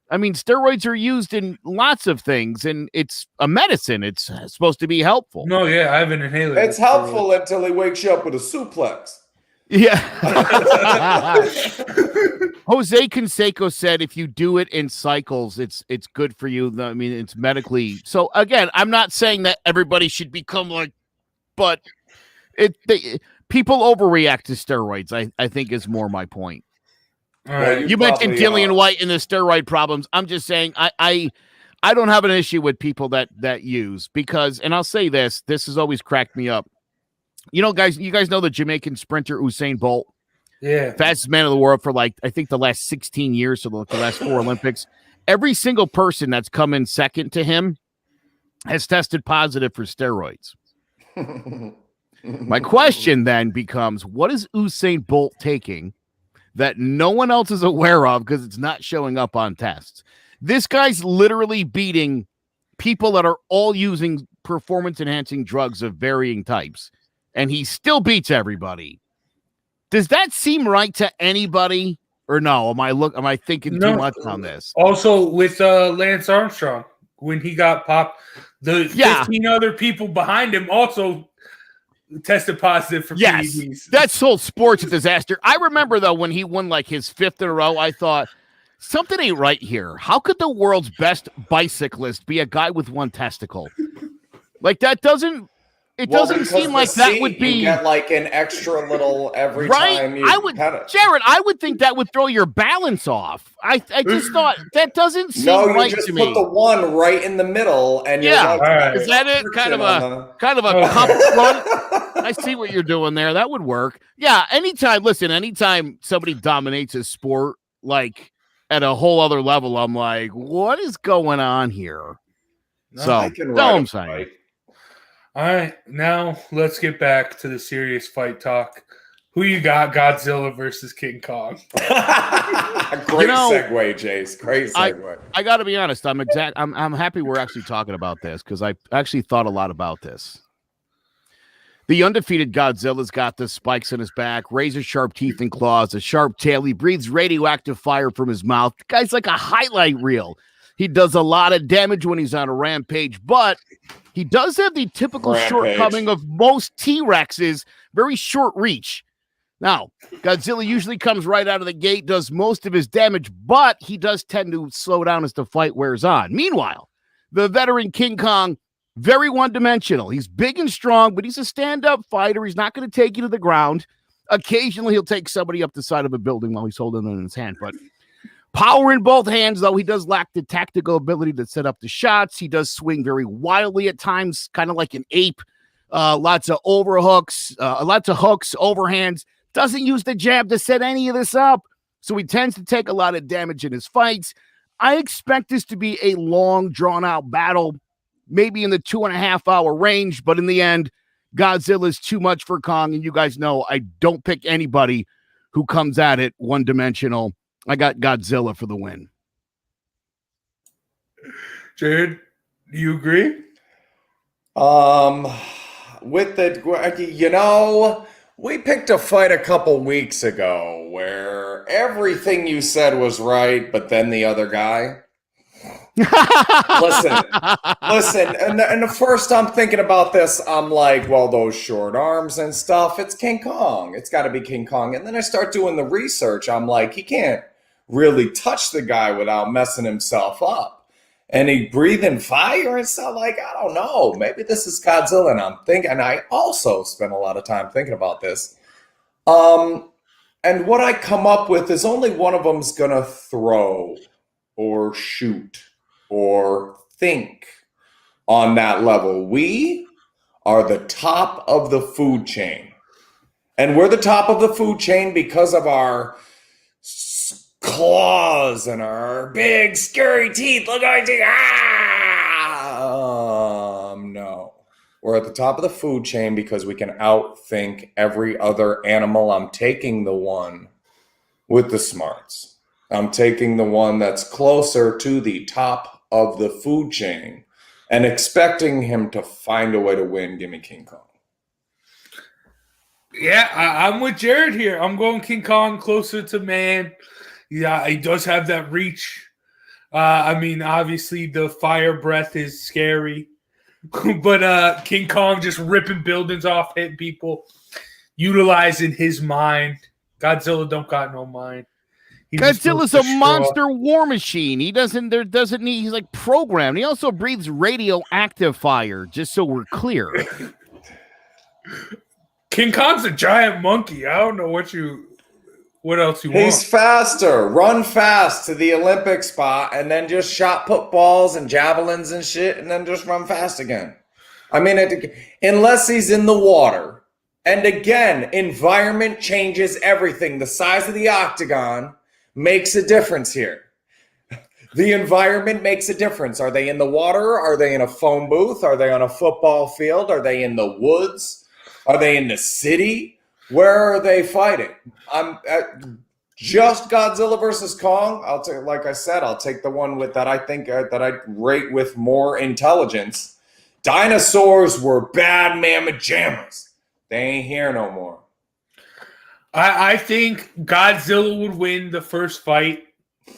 I mean, steroids are used in lots of things, and it's a medicine. It's supposed to be helpful. No, yeah, I have an inhaler. It's helpful until he wakes you up with a suplex. Yeah. Jose Canseco said if you do it in cycles, it's good for you. I mean, it's medically. So again, I'm not saying that everybody should become like, but people overreact to steroids. I think is more my point. All right. You mentioned Dillian Whyte and the steroid problems. I'm just saying I don't have an issue with people that use, because, and I'll say this has always cracked me up. You guys know the Jamaican sprinter Usain Bolt? Yeah. Fastest man of the world for like, I think the last 16 years, so the last 4 Olympics. Every single person that's come in second to him has tested positive for steroids. My question then becomes, what is Usain Bolt taking that no one else is aware of because it's not showing up on tests? This guy's literally beating people that are all using performance-enhancing drugs of varying types, and he still beats everybody. Does that seem right to anybody, or no? Am I thinking too much on this? Also, with Lance Armstrong, when he got popped, the 15 other people behind him also tested positive for PEDs. That's whole sports a disaster. I remember though when he won like his 5th in a row, I thought something ain't right here. How could the world's best bicyclist be a guy with one testicle? Like that doesn't seem like that would be, you get like an extra little every time you Jared, I would think that would throw your balance off. I just thought that doesn't seem right to me. No, you just put the one right in the middle, and you're right. Is that it? Kind of a cup front. I see what you're doing there. That would work. Yeah. Anytime somebody dominates a sport like at a whole other level, I'm like, what is going on here? I'm saying. Right. All right, now let's get back to the serious fight talk. Who you got, Godzilla versus King Kong? Great segue, Jace. Great segue. I got to be honest. I'm happy we're actually talking about this because I actually thought a lot about this. The undefeated Godzilla's got the spikes in his back, razor-sharp teeth and claws, a sharp tail. He breathes radioactive fire from his mouth. The guy's like a highlight reel. He does a lot of damage when he's on a rampage, but he does have the typical shortcoming of most T-Rexes, very short reach. Now, Godzilla usually comes right out of the gate, does most of his damage, but he does tend to slow down as the fight wears on. Meanwhile, the veteran King Kong, very one-dimensional. He's big and strong, but he's a stand-up fighter. He's not going to take you to the ground. Occasionally, he'll take somebody up the side of a building while he's holding it in his hand, but power in both hands, though. He does lack the tactical ability to set up the shots. He does swing very wildly at times, kind of like an ape. Lots of overhooks, lots of hooks, overhands. Doesn't use the jab to set any of this up. So he tends to take a lot of damage in his fights. I expect this to be a long, drawn-out battle, maybe in the 2.5-hour range. But in the end, Godzilla is too much for Kong. And you guys know I don't pick anybody who comes at it one-dimensional. I got Godzilla for the win. Jared, do you agree? With we picked a fight a couple weeks ago where everything you said was right, but then the other guy. Listen, and the first I'm thinking about this, I'm like, well, those short arms and stuff, it's King Kong. It's got to be King Kong. And then I start doing the research. I'm like, he can't really touch the guy without messing himself up. And he breathing fire and stuff. Like, I don't know. Maybe this is Godzilla. And I'm thinking, and I also spent a lot of time thinking about this. And what I come up with is only one of them's going to throw or shoot or think on that level. We are the top of the food chain. And we're the top of the food chain because of our claws and our big scary teeth. Look at it. No. We're at the top of the food chain because we can outthink every other animal. I'm taking the one with the smarts. I'm taking the one that's closer to the top of the food chain and expecting him to find a way to win. Give me King Kong. Yeah, I'm with Jared here. I'm going King Kong closer to man. Yeah, he does have that reach. I mean, obviously the fire breath is scary. But King Kong just ripping buildings off, hitting people, utilizing his mind. Godzilla don't got no mind. Godzilla's a monster war machine. He's like programmed. He also breathes radioactive fire, just so we're clear. King Kong's a giant monkey. I don't know what else you want. He's faster. Run fast to the Olympic spot and then just shot put balls and javelins and shit and then just run fast again. I mean, unless he's in the water. And again, environment changes everything. The size of the octagon makes a difference here. The environment makes a difference. Are they in the water? Are they in a phone booth? Are they on a football field? Are they in the woods? Are they in the city? Where are they fighting? I'm just Godzilla versus Kong. Like I said, I'll take the one with that I think that I rate with more intelligence. Dinosaurs were bad mamma jammas. They ain't here no more. I think Godzilla would win the first fight.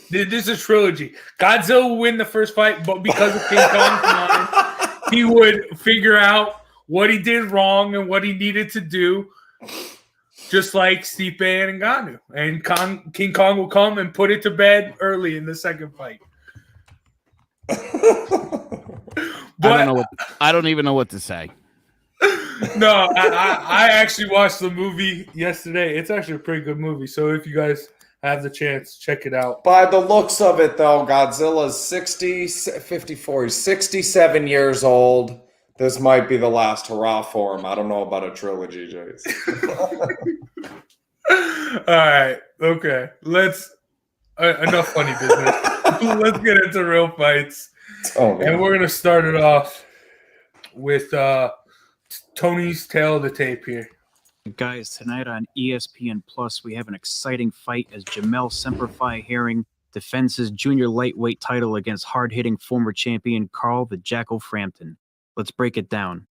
This is a trilogy. Godzilla would win the first fight, but because of King Kong's mind, he would figure out what he did wrong and what he needed to do, just like Stipe and Ngannou. And King Kong will come and put it to bed early in the second fight. But I don't even know what to say. No, I actually watched the movie yesterday. It's actually a pretty good movie. So if you guys have the chance, check it out. By the looks of it, though, Godzilla's 54. He's 67 years old. This might be the last hurrah for him. I don't know about a trilogy, Jace. All right. Okay. Enough funny business. Let's get into real fights. Oh, and we're going to start it off with Tony's tail of the tape here. Guys, tonight on ESPN Plus, we have an exciting fight as Jamel Herring defends his junior lightweight title against hard-hitting former champion Carl the Jackal Frampton. Let's break it down.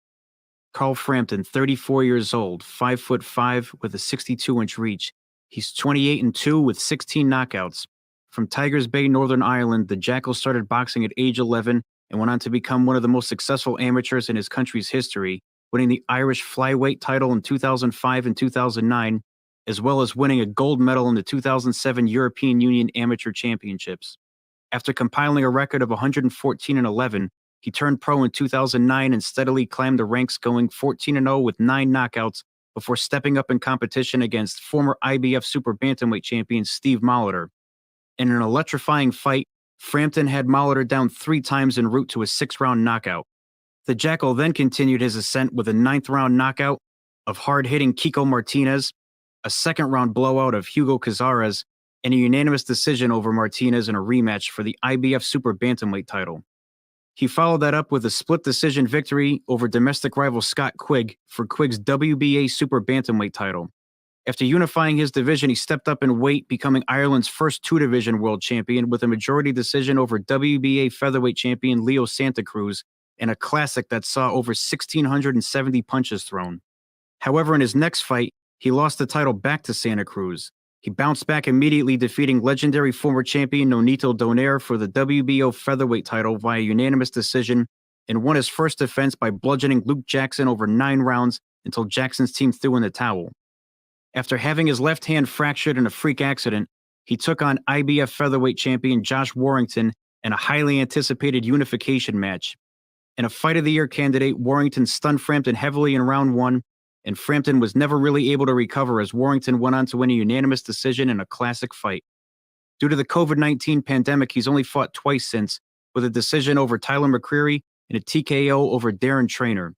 Carl Frampton, 34 years old, 5'5" with a 62-inch reach. He's 28-2 with 16 knockouts. From Tigers Bay, Northern Ireland, the Jackal started boxing at age 11 and went on to become one of the most successful amateurs in his country's history, winning the Irish flyweight title in 2005 and 2009, as well as winning a gold medal in the 2007 European Union Amateur Championships. After compiling a record of 114-11, he turned pro in 2009 and steadily climbed the ranks, going 14-0 with 9 knockouts before stepping up in competition against former IBF super bantamweight champion Steve Molitor. In an electrifying fight, Frampton had Molitor down 3 times en route to a 6-round knockout. The Jackal then continued his ascent with a 9th-round knockout of hard-hitting Kiko Martinez, a 2nd-round blowout of Hugo Cazares, and a unanimous decision over Martinez in a rematch for the IBF super bantamweight title. He followed that up with a split decision victory over domestic rival Scott Quigg for Quigg's WBA super bantamweight title. After unifying his division, he stepped up in weight, becoming Ireland's first two-division world champion with a majority decision over WBA featherweight champion Leo Santa Cruz in a classic that saw over 1,670 punches thrown. However, in his next fight, he lost the title back to Santa Cruz. He bounced back immediately, defeating legendary former champion Nonito Donaire for the WBO featherweight title via unanimous decision and won his first defense by bludgeoning Luke Jackson over 9 rounds until Jackson's team threw in the towel. After having his left hand fractured in a freak accident, he took on IBF featherweight champion Josh Warrington in a highly anticipated unification match. In a Fight of the Year candidate, Warrington stunned Frampton heavily in round 1, and Frampton was never really able to recover as Warrington went on to win a unanimous decision in a classic fight. Due to the COVID-19 pandemic, he's only fought twice since, with a decision over Tyler McCreary and a TKO over Darren Traynor.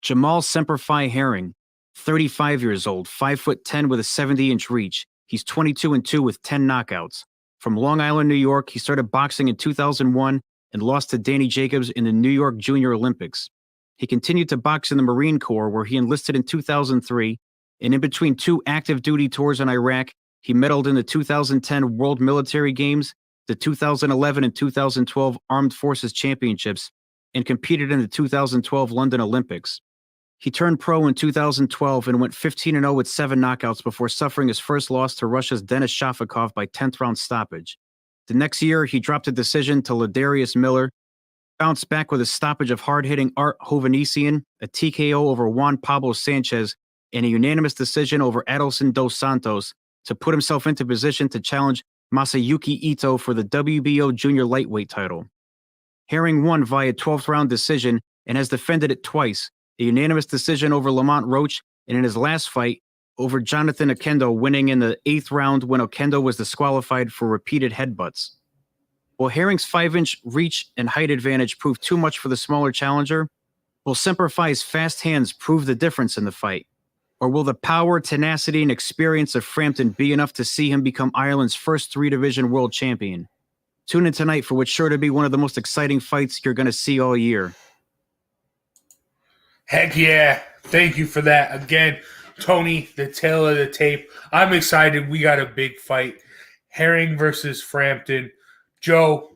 Jamel Herring, 35 years old, 5'10" with a 70-inch reach. He's 22-2 with 10 knockouts. From Long Island, New York, he started boxing in 2001 and lost to Danny Jacobs in the New York Junior Olympics. He continued to box in the Marine Corps, where he enlisted in 2003, and in between 2 active duty tours in Iraq, he medaled in the 2010 World Military Games, the 2011 and 2012 Armed Forces Championships, and competed in the 2012 London Olympics. He turned pro in 2012 and went 15-0 with 7 knockouts before suffering his first loss to Russia's Denis Shafikov by 10th round stoppage. The next year, he dropped a decision to Ladarius Miller, bounced back with a stoppage of hard-hitting Art Hovhannissian, a TKO over Juan Pablo Sanchez, and a unanimous decision over Adelson dos Santos to put himself into position to challenge Masayuki Ito for the WBO junior lightweight title. Herring won via 12th round decision and has defended it twice, a unanimous decision over Lamont Roach, and in his last fight, over Jonathan Okendo, winning in the 8th round when Okendo was disqualified for repeated headbutts. Will Herring's 5-inch reach and height advantage prove too much for the smaller challenger? Will Semper Fi's fast hands prove the difference in the fight? Or will the power, tenacity, and experience of Frampton be enough to see him become Ireland's first 3-division world champion? Tune in tonight for what's sure to be one of the most exciting fights you're going to see all year. Heck yeah. Thank you for that. Again, Tony, the tail of the tape. I'm excited. We got a big fight. Herring versus Frampton. Joe,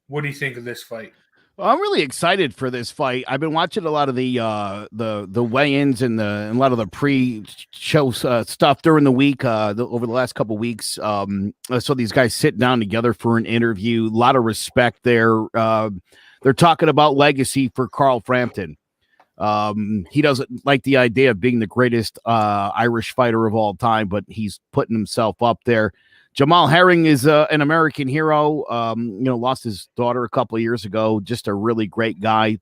what do you think of this fight? Well, I'm really excited for this fight. I've been watching a lot of the weigh-ins and a lot of the pre-show stuff during the week over the last couple weeks. So these guys sit down together for an interview. A lot of respect there. They're talking about legacy for Carl Frampton. He doesn't like the idea of being the greatest Irish fighter of all time, but he's putting himself up there. Jamel Herring is an American hero. Lost his daughter a couple of years ago. Just a really great guy.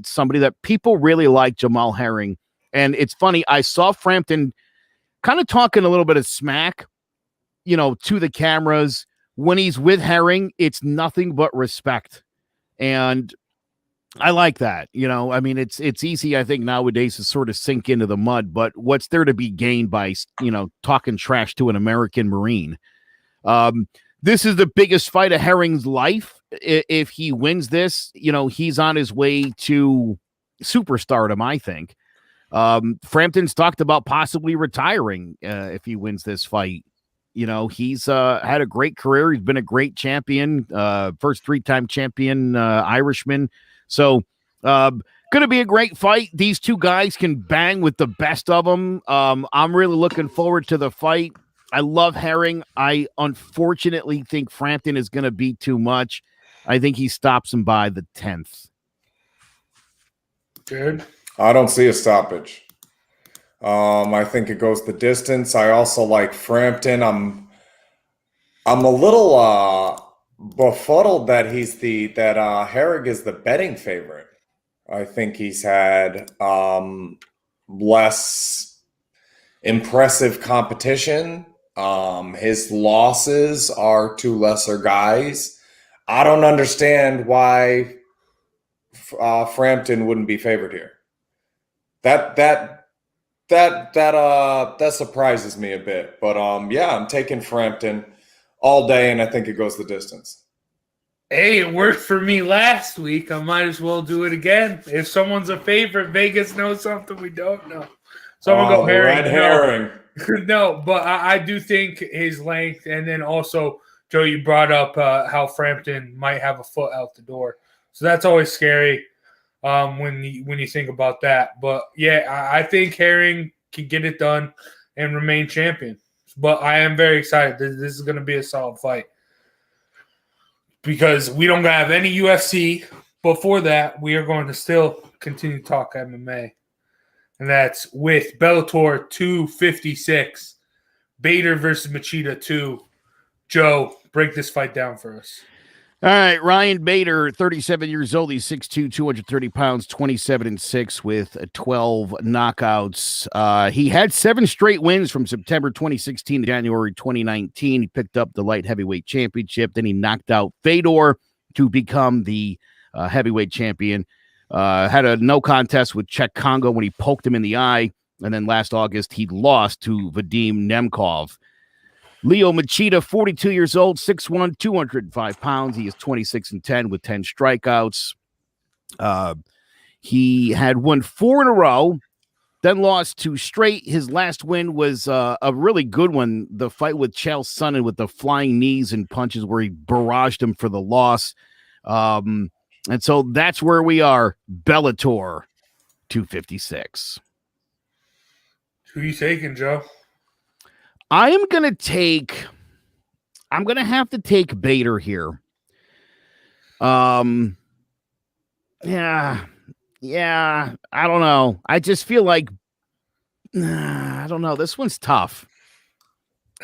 Somebody that people really like, Jamel Herring. And it's funny, I saw Frampton kind of talking a little bit of smack, to the cameras. When he's with Herring, it's nothing but respect. And I like that. It's easy, I think, nowadays to sort of sink into the mud, but what's there to be gained by, talking trash to an American Marine? This is the biggest fight of Herring's life. If he wins this, he's on his way to superstardom, I think. Frampton's talked about possibly retiring if he wins this fight. He's had a great career. He's been a great champion, first 3-time champion Irishman. So, going to be a great fight. These two guys can bang with the best of them. I'm really looking forward to the fight. I love Herring. I unfortunately think Frampton is going to be too much. I think he stops him by the 10th. Good. I don't see a stoppage. I think it goes the distance. I also like Frampton. I'm a little befuddled that Herring is the betting favorite. I think he's had less impressive competition. His losses are to lesser guys. I don't understand why Frampton wouldn't be favored here. That surprises me a bit. But I'm taking Frampton all day, and I think it goes the distance. Hey, it worked for me last week. I might as well do it again. If someone's a favorite, Vegas knows something we don't know. So I'm going to go Herring. Red Herring. No, but I do think his length, and then also, Joe, you brought up how Frampton might have a foot out the door. So that's always scary when you think about that. But, yeah, I think Herring can get it done and remain champion. But I am very excited. This is going to be a solid fight. Because we don't have any UFC. Before that, we are going to still continue to talk MMA. And that's with Bellator 256. Bader versus Machida 2. Joe, break this fight down for us. All right, Ryan Bader, 37 years old. He's 6'2", 230 pounds, 27-6 with 12 knockouts. He had 7 straight wins from September 2016 to January 2019. He picked up the light heavyweight championship. Then he knocked out Fedor to become the heavyweight champion. Had a no contest with Czech Congo when he poked him in the eye. And then last August, he lost to Vadim Nemkov. Lyoto Machida, 42 years old, 6'1", 205 pounds. He is 26-10 with 10 strikeouts. He had won 4 in a row, then lost 2 straight. His last win was a really good one, the fight with Chael Sonnen with the flying knees and punches where he barraged him for the loss. And so that's where we are, Bellator 256. Who you taking, Joe? I'm going to have to take Bader here. Yeah, I don't know. I just feel like, I don't know. This one's tough.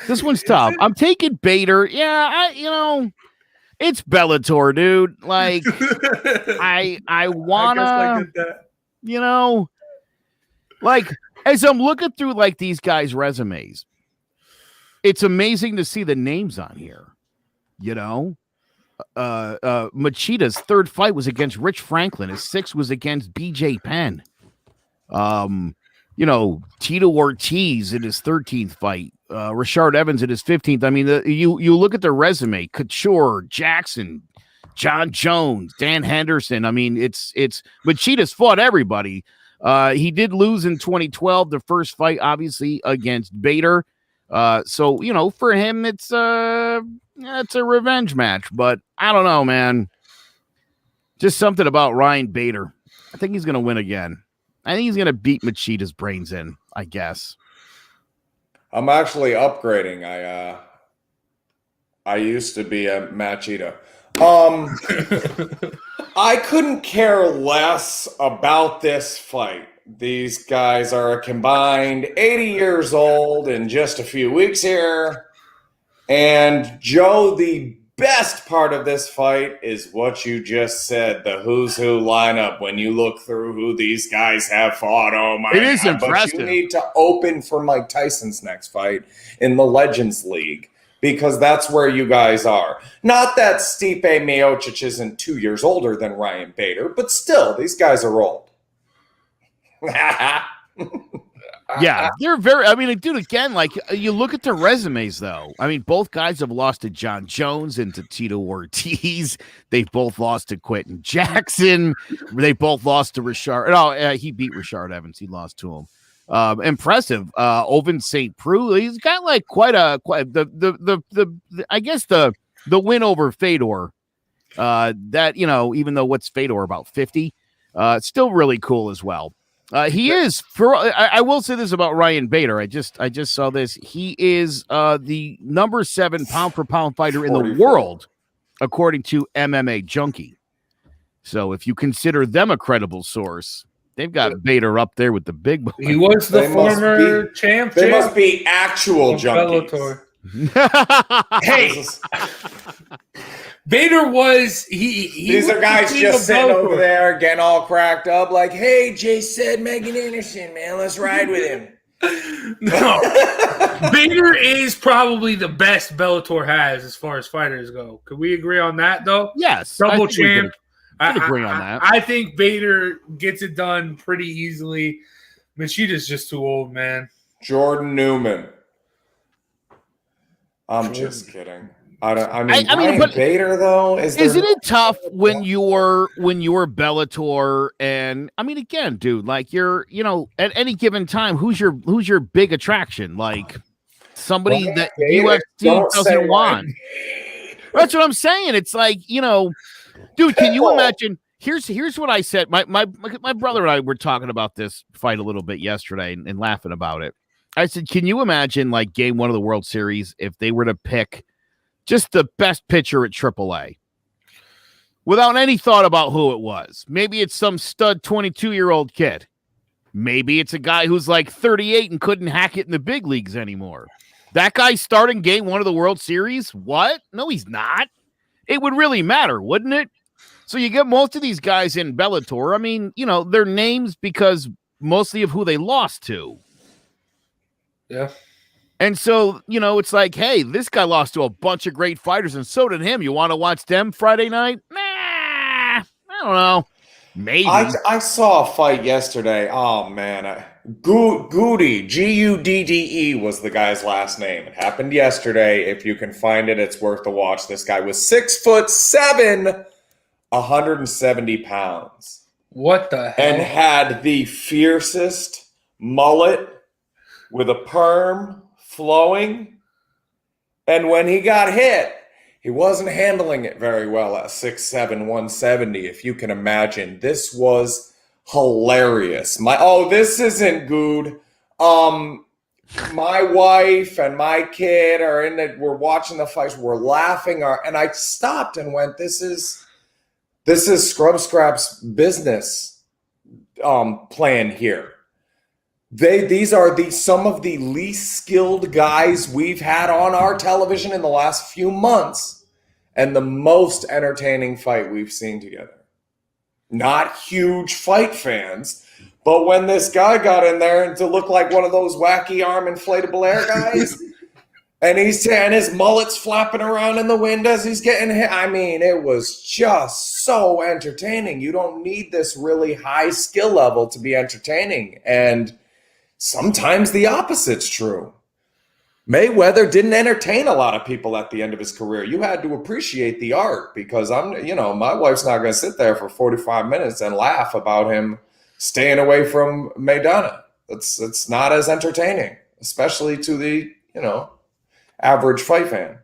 I'm taking Bader. Yeah, it's Bellator, dude. Like, I wanna, like, as I'm looking through like these guys' resumes, it's amazing to see the names on here. Machida's 3rd fight was against Rich Franklin. His 6th was against BJ Penn. Tito Ortiz in his 13th fight. Rashard Evans in his 15th. I mean, you look at their resume: Couture, Jackson, John Jones, Dan Henderson. I mean, it's Machida's fought everybody. He did lose in 2012, the first fight, obviously, against Bader. So, for him, it's a revenge match, but I don't know, man. Just something about Ryan Bader. I think he's going to win again. I think he's going to beat Machida's brains in, I guess. I'm actually upgrading. I used to be a Machida. I couldn't care less about this fight. These guys are a combined 80 years old in just a few weeks here. And Joe, the best part of this fight is what you just said, the who's who lineup. When you look through who these guys have fought, oh my God. It is impressive. But you need to open for Mike Tyson's next fight in the Legends League, because that's where you guys are. Not that Stipe Miocic isn't 2 years older than Ryan Bader, but still, these guys are old. Yeah, they're very. I mean, dude, again, like you look at their resumes, though. I mean, both guys have lost to John Jones and to Tito Ortiz. They've both lost to Quentin Jackson. They both lost to Rashard. No, he beat Rashard Evans. He lost to him. Impressive. Oven St. Preux. He's got like quite the I guess the win over Fedor. That even though what's Fedor about 50, it's still really cool as well. He is. I will say this about Ryan Bader. I just saw this. He is the number 7 pound for pound fighter in the world, according to MMA Junkie. So if you consider them a credible source, they've got Bader up there with the big boys. He was the former champ. They must be actual junkies. Hey, Bader was These are guys just sitting over there getting all cracked up, like, "Hey, Jay said Megan Anderson, man, let's ride with him." No, Bader is probably the best Bellator has as far as fighters go. Could we agree on that, though? Yes, double champ. I agree on that. I think Bader gets it done pretty easily. Machida's just too old, man. Jordan Newman. I'm just kidding. I mean, Ryan Bader though, isn't it tough when you're Bellator? And I mean, again, dude, like you're, at any given time, who's your big attraction? Like somebody that UFC doesn't want. That's what I'm saying. It's like, dude, can you imagine? Here's what I said. My brother and I were talking about this fight a little bit yesterday and laughing about it. I said, can you imagine like game 1 of the World Series if they were to pick just the best pitcher at AAA without any thought about who it was? Maybe it's some stud 22-year-old kid. Maybe it's a guy who's like 38 and couldn't hack it in the big leagues anymore. That guy's starting game 1 of the World Series? What? No, he's not. It would really matter, wouldn't it? So you get most of these guys in Bellator. I mean, their names because mostly of who they lost to. Yeah. And so, it's like, hey, this guy lost to a bunch of great fighters, and so did him. You want to watch them Friday night? Nah, I don't know. Maybe. I saw a fight yesterday. Oh, man. Goody, Gudde was the guy's last name. It happened yesterday. If you can find it, it's worth a watch. This guy was 6'7", 170 pounds. What the hell? And had the fiercest mullet with a perm flowing. And when he got hit, he wasn't handling it very well at 6'7", 170, if you can imagine. This was hilarious. This isn't good. My wife and my kid are in it. We're watching the fights. We're laughing. And I stopped and went, this is Scrub Scrap's business plan here. These are some of the least skilled guys we've had on our television in the last few months, and the most entertaining fight we've seen together. Not huge fight fans, but when this guy got in there and to look like one of those wacky arm inflatable air guys, and his mullet's flapping around in the wind as he's getting hit. I mean, it was just so entertaining. You don't need this really high skill level to be entertaining. And sometimes the opposite's true. Mayweather didn't entertain a lot of people at the end of his career. You had to appreciate the art because my wife's not going to sit there for 45 minutes and laugh about him staying away from Maidana. It's not as entertaining, especially to the, average fight fan.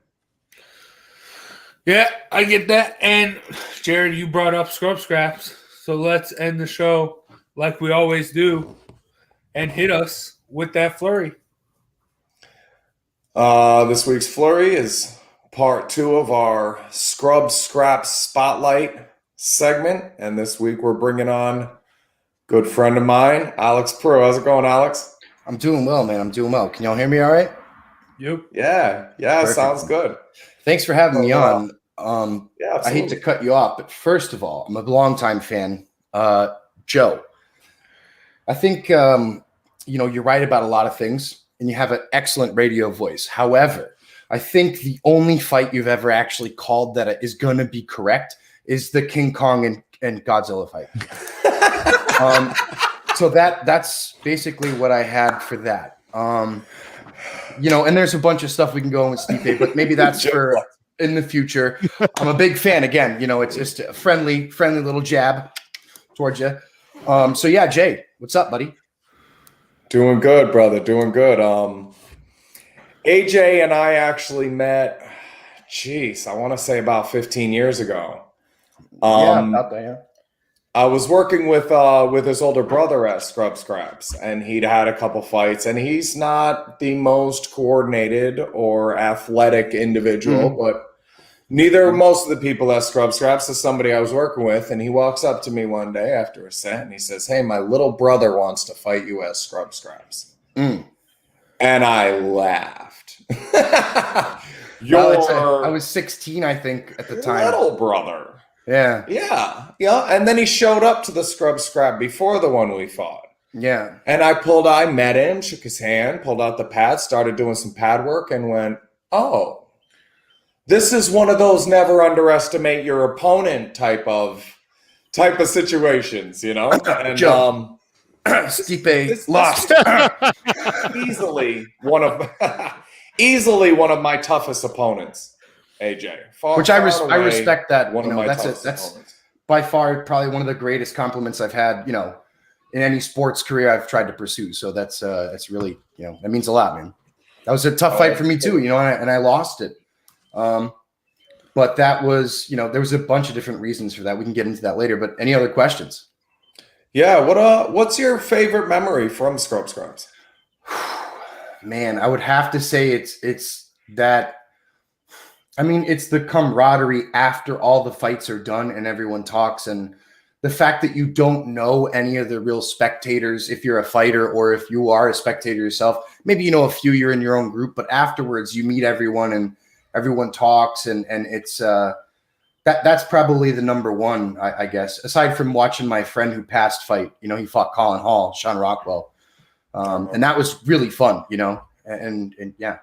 Yeah, I get that. And Jared, you brought up Scrub Scraps. So let's end the show like we always do and hit us with that flurry. This week's flurry is part 2 of our Scrub Scraps Spotlight segment. And this week we're bringing on a good friend of mine, Alex Pro. How's it going, Alex? I'm doing well, man. I'm doing well. Can y'all hear me all right? Yep. Yeah, perfect. Sounds good. Thanks for having me on. Yeah, I hate to cut you off, but first of all, I'm a longtime fan. Joe, I think, you're right about a lot of things, and you have an excellent radio voice. However, I think the only fight you've ever actually called that is going to be correct is the King Kong and Godzilla fight. So that's basically what I had for that. And there's a bunch of stuff we can go on with Stipe, but maybe that's for in the future. I'm a big fan. Again, it's just a friendly little jab towards you. So yeah, Jay, what's up, buddy? Doing good, brother. Doing good. AJ and I actually met, I want to say about 15 years ago. About that, yeah. I was working with his older brother at Scrub Scraps, and he'd had a couple fights, and he's not the most coordinated or athletic individual, but neither most of the people at Scrub Scraps is somebody I was working with. And he walks up to me one day after a set and he says, "Hey, my little brother wants to fight you at Scrub Scraps." And I laughed. I was 16, I think, at the time. Little brother. Yeah. And then he showed up to the Scrub Scrap before the one we fought. Yeah. And I met him, shook his hand, pulled out the pad, started doing some pad work, and went, "Oh, this is one of those never underestimate your opponent type of situations, And Joe, Stipe lost. easily one of my toughest opponents. AJ. Which I respect that. One you of know, my that's toughest opponents. by far probably one of the greatest compliments I've had, you know, in any sports career I've tried to pursue. So that's really, you know, that means a lot, man. That was a tough fight for me too, you know, and I lost it. But that was, you know, there was a bunch of different reasons for that. We can get into that later. But any other questions? Yeah. What's your favorite memory from Scrubs? Man, I would have to say it's that. I mean, it's the camaraderie after all the fights are done and everyone talks, and the fact that you don't know any of the real spectators if you're a fighter or if you are a spectator yourself. Maybe you know a few, you're in your own group, but afterwards you meet everyone and everyone talks, and it's that's probably the number one, I guess, aside from watching my friend who passed fight. You know, he fought Colin Hall, Sean Rockwell, and that was really fun, you know, and yeah.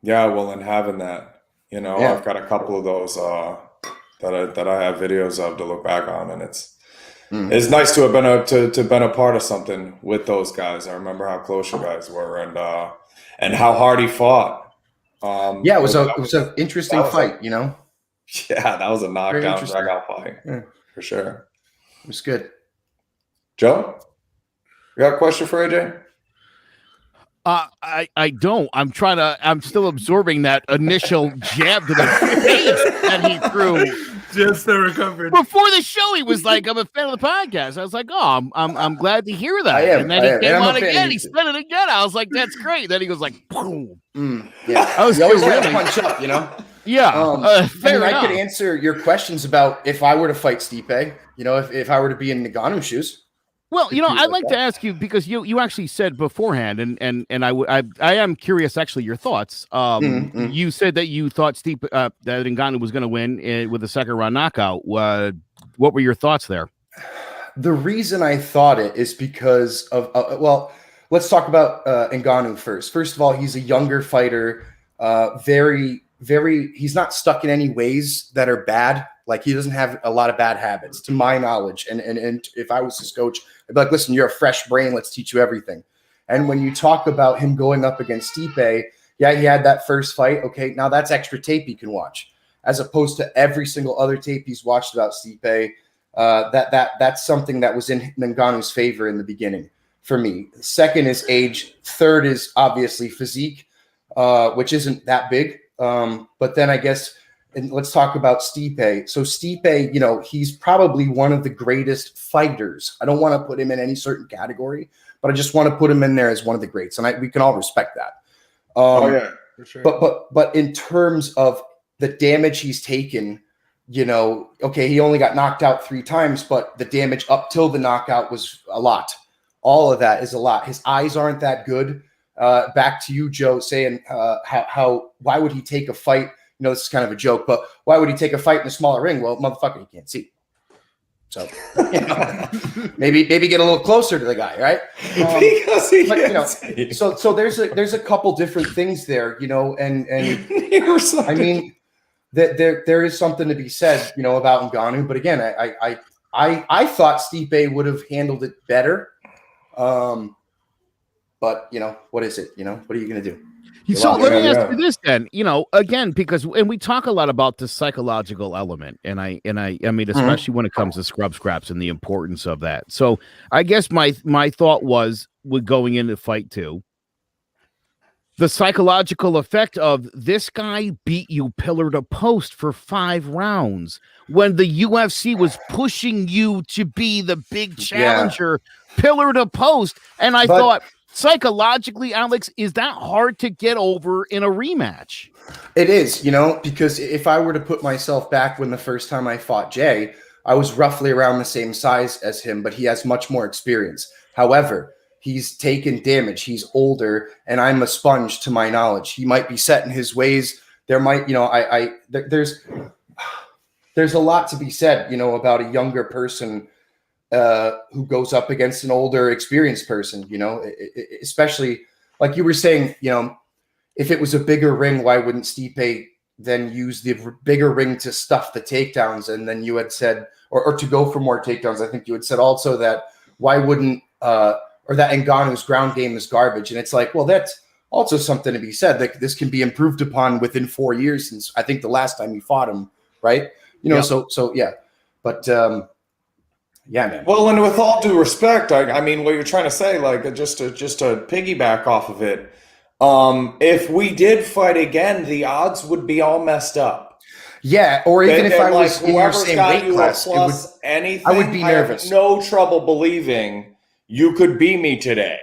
Yeah, well, and having that, you know, I've got a couple of those that I have videos of to look back on, and it's nice to have been a part of something with those guys. I remember how close you guys were, and how hard he fought. It was an interesting fight, you know. Yeah, that was a knockdown, drag-out fight for sure. It was good. Joe, you got a question for AJ? I don't. I'm still absorbing that initial jab to the face that he threw. Just the recovery. Before the show, he was like, "I'm a fan of the podcast." I was like, "Oh, I'm glad to hear that." And then he came on again. He said it again. I was like, "That's great." Then he goes like, "Boom." Yeah, I was you always really punch up, you know. Yeah, fair enough. I could answer your questions about if I were to fight Stipe. You know, if I were to be in Ngannou's shoes. Well, you know, I'd like to ask you, because you actually said beforehand, and I am curious actually your thoughts. You said that you thought Stipe that Ngannou was going to win with a second round knockout. What were your thoughts there? The reason I thought it is because of well, let's talk about Ngannou first. First of all, he's a younger fighter, very he's not stuck in any ways that are bad. Like, he doesn't have a lot of bad habits, to my knowledge. And if I was his coach, I'd be like, listen, you're a fresh brain. Let's teach you everything. And when you talk about him going up against Stipe, yeah, he had that first fight. Okay, now that's extra tape you can watch, as opposed to every single other tape he's watched about Stipe. That's something that was in Ngannou's favor in the beginning for me. Second is age. Third is obviously physique, which isn't that big. But then I guess. And let's talk about Stipe. So Stipe, you know, he's probably one of the greatest fighters. I don't want to put him in any certain category, but I just want to put him in there as one of the greats, and we can all respect that. Yeah, for sure. But in terms of the damage he's taken, you know, okay, he only got knocked out 3 times, but the damage up till the knockout was a lot. All of that is a lot. His eyes aren't that good. Back to you, Joe, saying why would he take a fight? You know, this is kind of a joke, but why would he take a fight in a smaller ring? Well, motherfucker, he can't see. So, you know, maybe get a little closer to the guy, right? Because he can't see. So there's a couple different things there, you know, and I mean, there is something to be said, you know, about Ngannou. But again, I thought Stipe would have handled it better. But you know, what is it? You know, what are you going to do? So let me ask you this then, you know, again, because we talk a lot about the psychological element, and I mean, especially when it comes to scraps and the importance of that. So I guess my thought was, with going into fight 2, the psychological effect of this guy beat you pillar to post for 5 rounds when the UFC was pushing you to be the big challenger, pillar to post. And I thought, psychologically, Alex, is that hard to get over in a rematch? It is, you know, because if I were to put myself back when the first time I fought Jay, I was roughly around the same size as him, but he has much more experience. However, he's taken damage. He's older, and I'm a sponge to my knowledge. He might be set in his ways. There might, you know, there's a lot to be said, you know, about a younger person who goes up against an older, experienced person, you know, especially like you were saying, you know, if it was a bigger ring, why wouldn't Stipe then use the bigger ring to stuff the takedowns? And then you had said, or to go for more takedowns. I think you had said also that why wouldn't, or that Ngannou's ground game is garbage. And it's like, well, that's also something to be said that this can be improved upon within 4 years since I think the last time you fought him, right? You know, Yep. so yeah, but yeah, man. Well, and with all due respect, I mean, what you're trying to say, like, just to piggyback off of it, if we did fight again, the odds would be all messed up. Yeah, or even if I was in your whoever's same got weight you class, a plus anything, I would be nervous. I have no trouble believing you could be me today.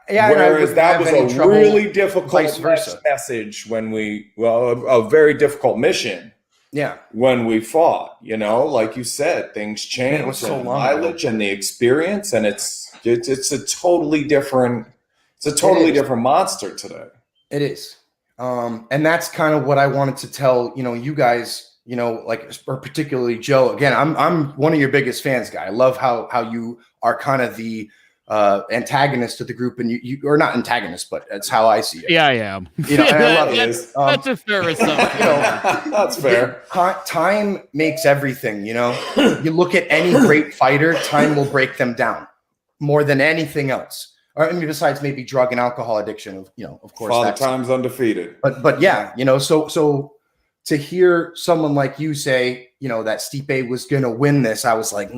Yeah, Whereas that was a really difficult vice versa. message a very difficult mission. Yeah, When we fought, you know, like you said, things change. Man, it was so and the long mileage and the experience, and it's a totally different different monster today. it is. And that's kind of what I wanted to tell, you know, you guys, you know, like, or particularly Joe. Again, I'm one of your biggest fans, guy. I love how you are kind of the antagonist of the group, and you or not antagonist, but that's how I see it. Yeah, I am. You know, and I love it. That's a fair assumption. You know, That's fair. time makes everything. You know, you look at any great fighter, time will break them down more than anything else. Or I mean, besides maybe drug and alcohol addiction, you know, of course. Father Time's undefeated. But yeah, you know, so to hear someone like you say, you know, that Stipe was going to win this, I was like,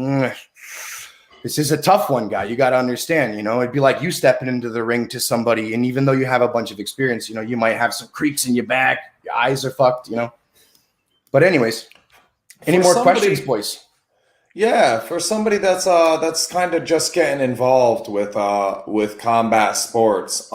this is a tough one, guy. You got to understand, you know, it'd be like you stepping into the ring to somebody, and even though you have a bunch of experience, you know, you might have some creaks in your back, your eyes are fucked, you know. But anyways, any more questions, boys? Yeah, for somebody that's kind of just getting involved with combat sports,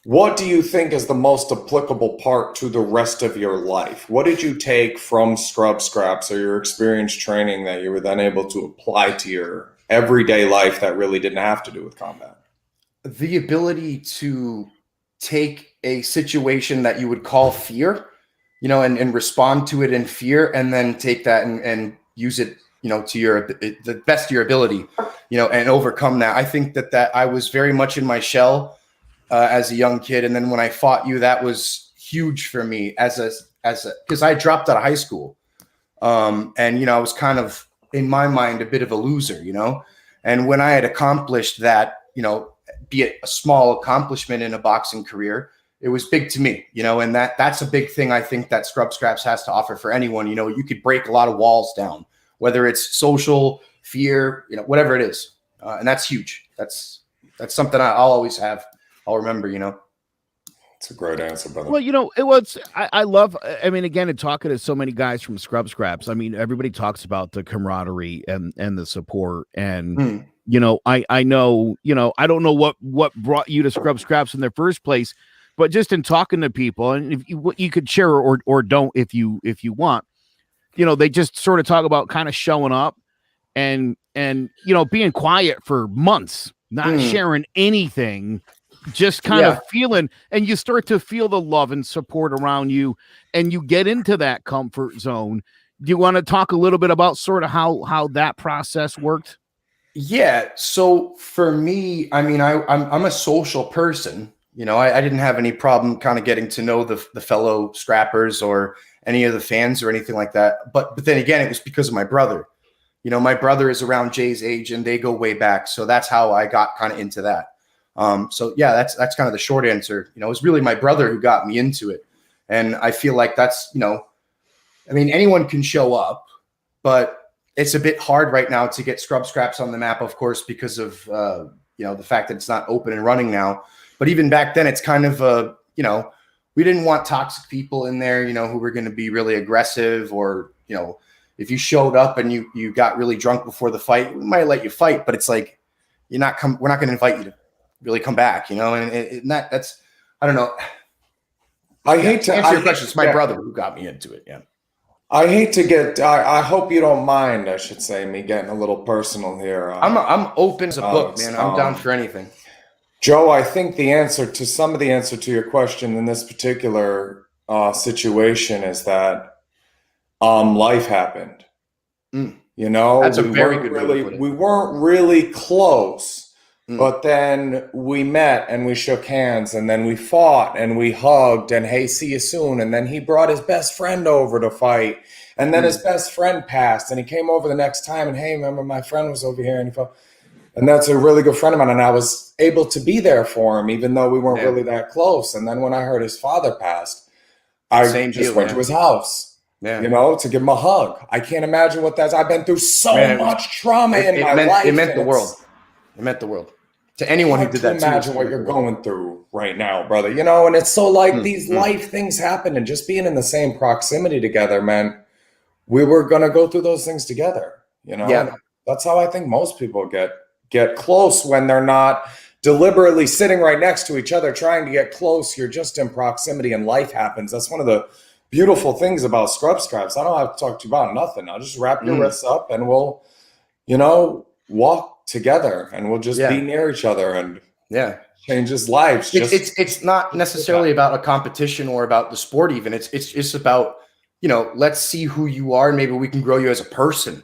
what do you think is the most applicable part to the rest of your life? What did you take from scrub scraps or your experience training that you were then able to apply to your everyday life that really didn't have to do with combat? The ability to take a situation that you would call fear, you know, and respond to it in fear, and then take that and use it, you know, to the best of your ability, you know, and overcome that. I think that I was very much in my shell as a young kid. And then when I fought you, that was huge for me because I dropped out of high school. And, you know, I was kind of, in my mind, a bit of a loser, you know, and when I had accomplished that, you know, be it a small accomplishment in a boxing career, it was big to me, you know, and that's a big thing. I think that scrub scraps has to offer for anyone. You know, you could break a lot of walls down, whether it's social, fear, you know, whatever it is. And that's huge. That's something I'll always have. I'll remember, you know. It's a great answer, brother. Well, you know, it was, I love, I mean, again, in talking to so many guys from Scrub Scraps, I mean, everybody talks about the camaraderie and the support. And, you know, I know, you know, I don't know what brought you to Scrub Scraps in the first place, but just in talking to people, and if you could share or don't, if you want, you know, they just sort of talk about kind of showing up and, you know, being quiet for months, not sharing anything, just kind of feeling, and you start to feel the love and support around you, and you get into that comfort zone. Do you want to talk a little bit about sort of how that process worked? Yeah. So for me, I mean, I'm a social person. You know, I didn't have any problem kind of getting to know the fellow scrappers or any of the fans or anything like that. But then again, it was because of my brother. You know, my brother is around Jay's age, and they go way back. So that's how I got kind of into that. So yeah, that's kind of the short answer. You know, it was really my brother who got me into it. And I feel like that's, you know, I mean, anyone can show up, but it's a bit hard right now to get scrub scraps on the map, of course, because of, you know, the fact that it's not open and running now. But even back then, it's kind of, you know, we didn't want toxic people in there, you know, who were going to be really aggressive, or, you know, if you showed up and you got really drunk before the fight, we might let you fight, but it's like, we're not going to invite you to really come back, you know, and that's, I don't know. I hate to answer your question. It's my brother who got me into it. Yeah. I hate to get, I hope you don't mind, I should say, me getting a little personal here. I'm open as a book, man. I'm down for anything. Joe, I think some of the answer to your question in this particular situation is that life happened. You know, that's a very good way to put it. We weren't really close. But then we met and we shook hands, and then we fought and we hugged, and hey, see you soon. And then he brought his best friend over to fight, and then his best friend passed, and he came over the next time, and hey, remember my friend was over here, and he fought. And that's a really good friend of mine. And I was able to be there for him, even though we weren't really that close. And then when I heard his father passed, I just went to his house, to give him a hug. I can't imagine what that's. I've been through so much trauma in my life. It meant the world. It meant the world to anyone who did that. Imagine what you're going through right now, brother. And it's so like these life things happen, and just being in the same proximity together, man. We were gonna go through those things together. And that's how I think most people get close when they're not deliberately sitting right next to each other trying to get close. You're just in proximity and life happens. That's one of the beautiful things about scrub scraps. I don't have to talk to you about nothing. I'll just wrap your wrists up and we'll, walk together and we'll just be near each other and change his lives. It's not necessarily about a competition or about the sport even. It's just about, let's see who you are and maybe we can grow you as a person.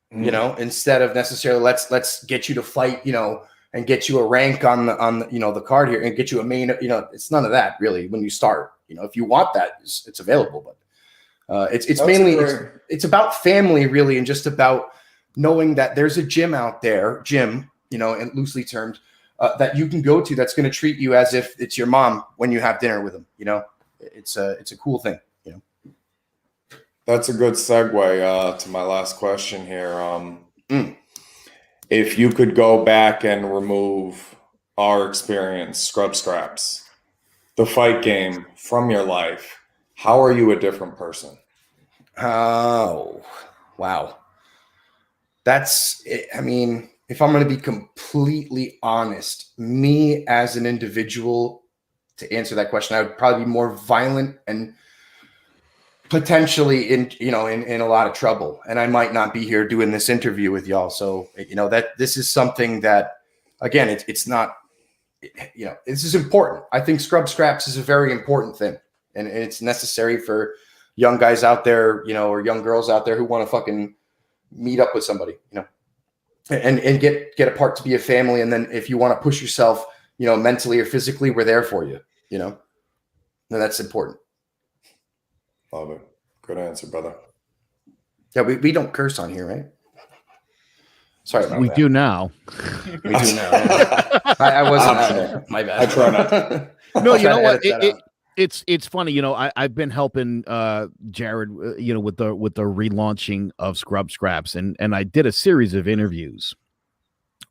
Instead of necessarily let's get you to fight, and get you a rank on the card here and get you a main, it's none of that really when you start. If you want that, it's available, but it's mainly it's about family really, and just about knowing that there's a gym out there, and loosely termed, that you can go to that's going to treat you as if it's your mom when you have dinner with them. It's a cool thing. That's a good segue to my last question here. If you could go back and remove our experience, Scrub Scraps, the fight game from your life, how are you a different person? Oh, wow. That's, if I'm going to be completely honest, me as an individual, to answer that question, I would probably be more violent and potentially in a lot of trouble, and I might not be here doing this interview with y'all. So that this is something that, again, it's not, this is important. I think Scrub Scraps is a very important thing, and it's necessary for young guys out there, or young girls out there who want to fucking meet up with somebody, and get apart to be a family. And then if you want to push yourself, mentally or physically, we're there for you. And that's important. Love it. Good answer, brother. Yeah, we don't curse on here, right? Sorry about we that. do now. We do now. Yeah. I wasn't out there. My bad. I try not to. No, you know what? It's funny. I've been helping Jared, with the relaunching of Scrub Scraps, and I did a series of interviews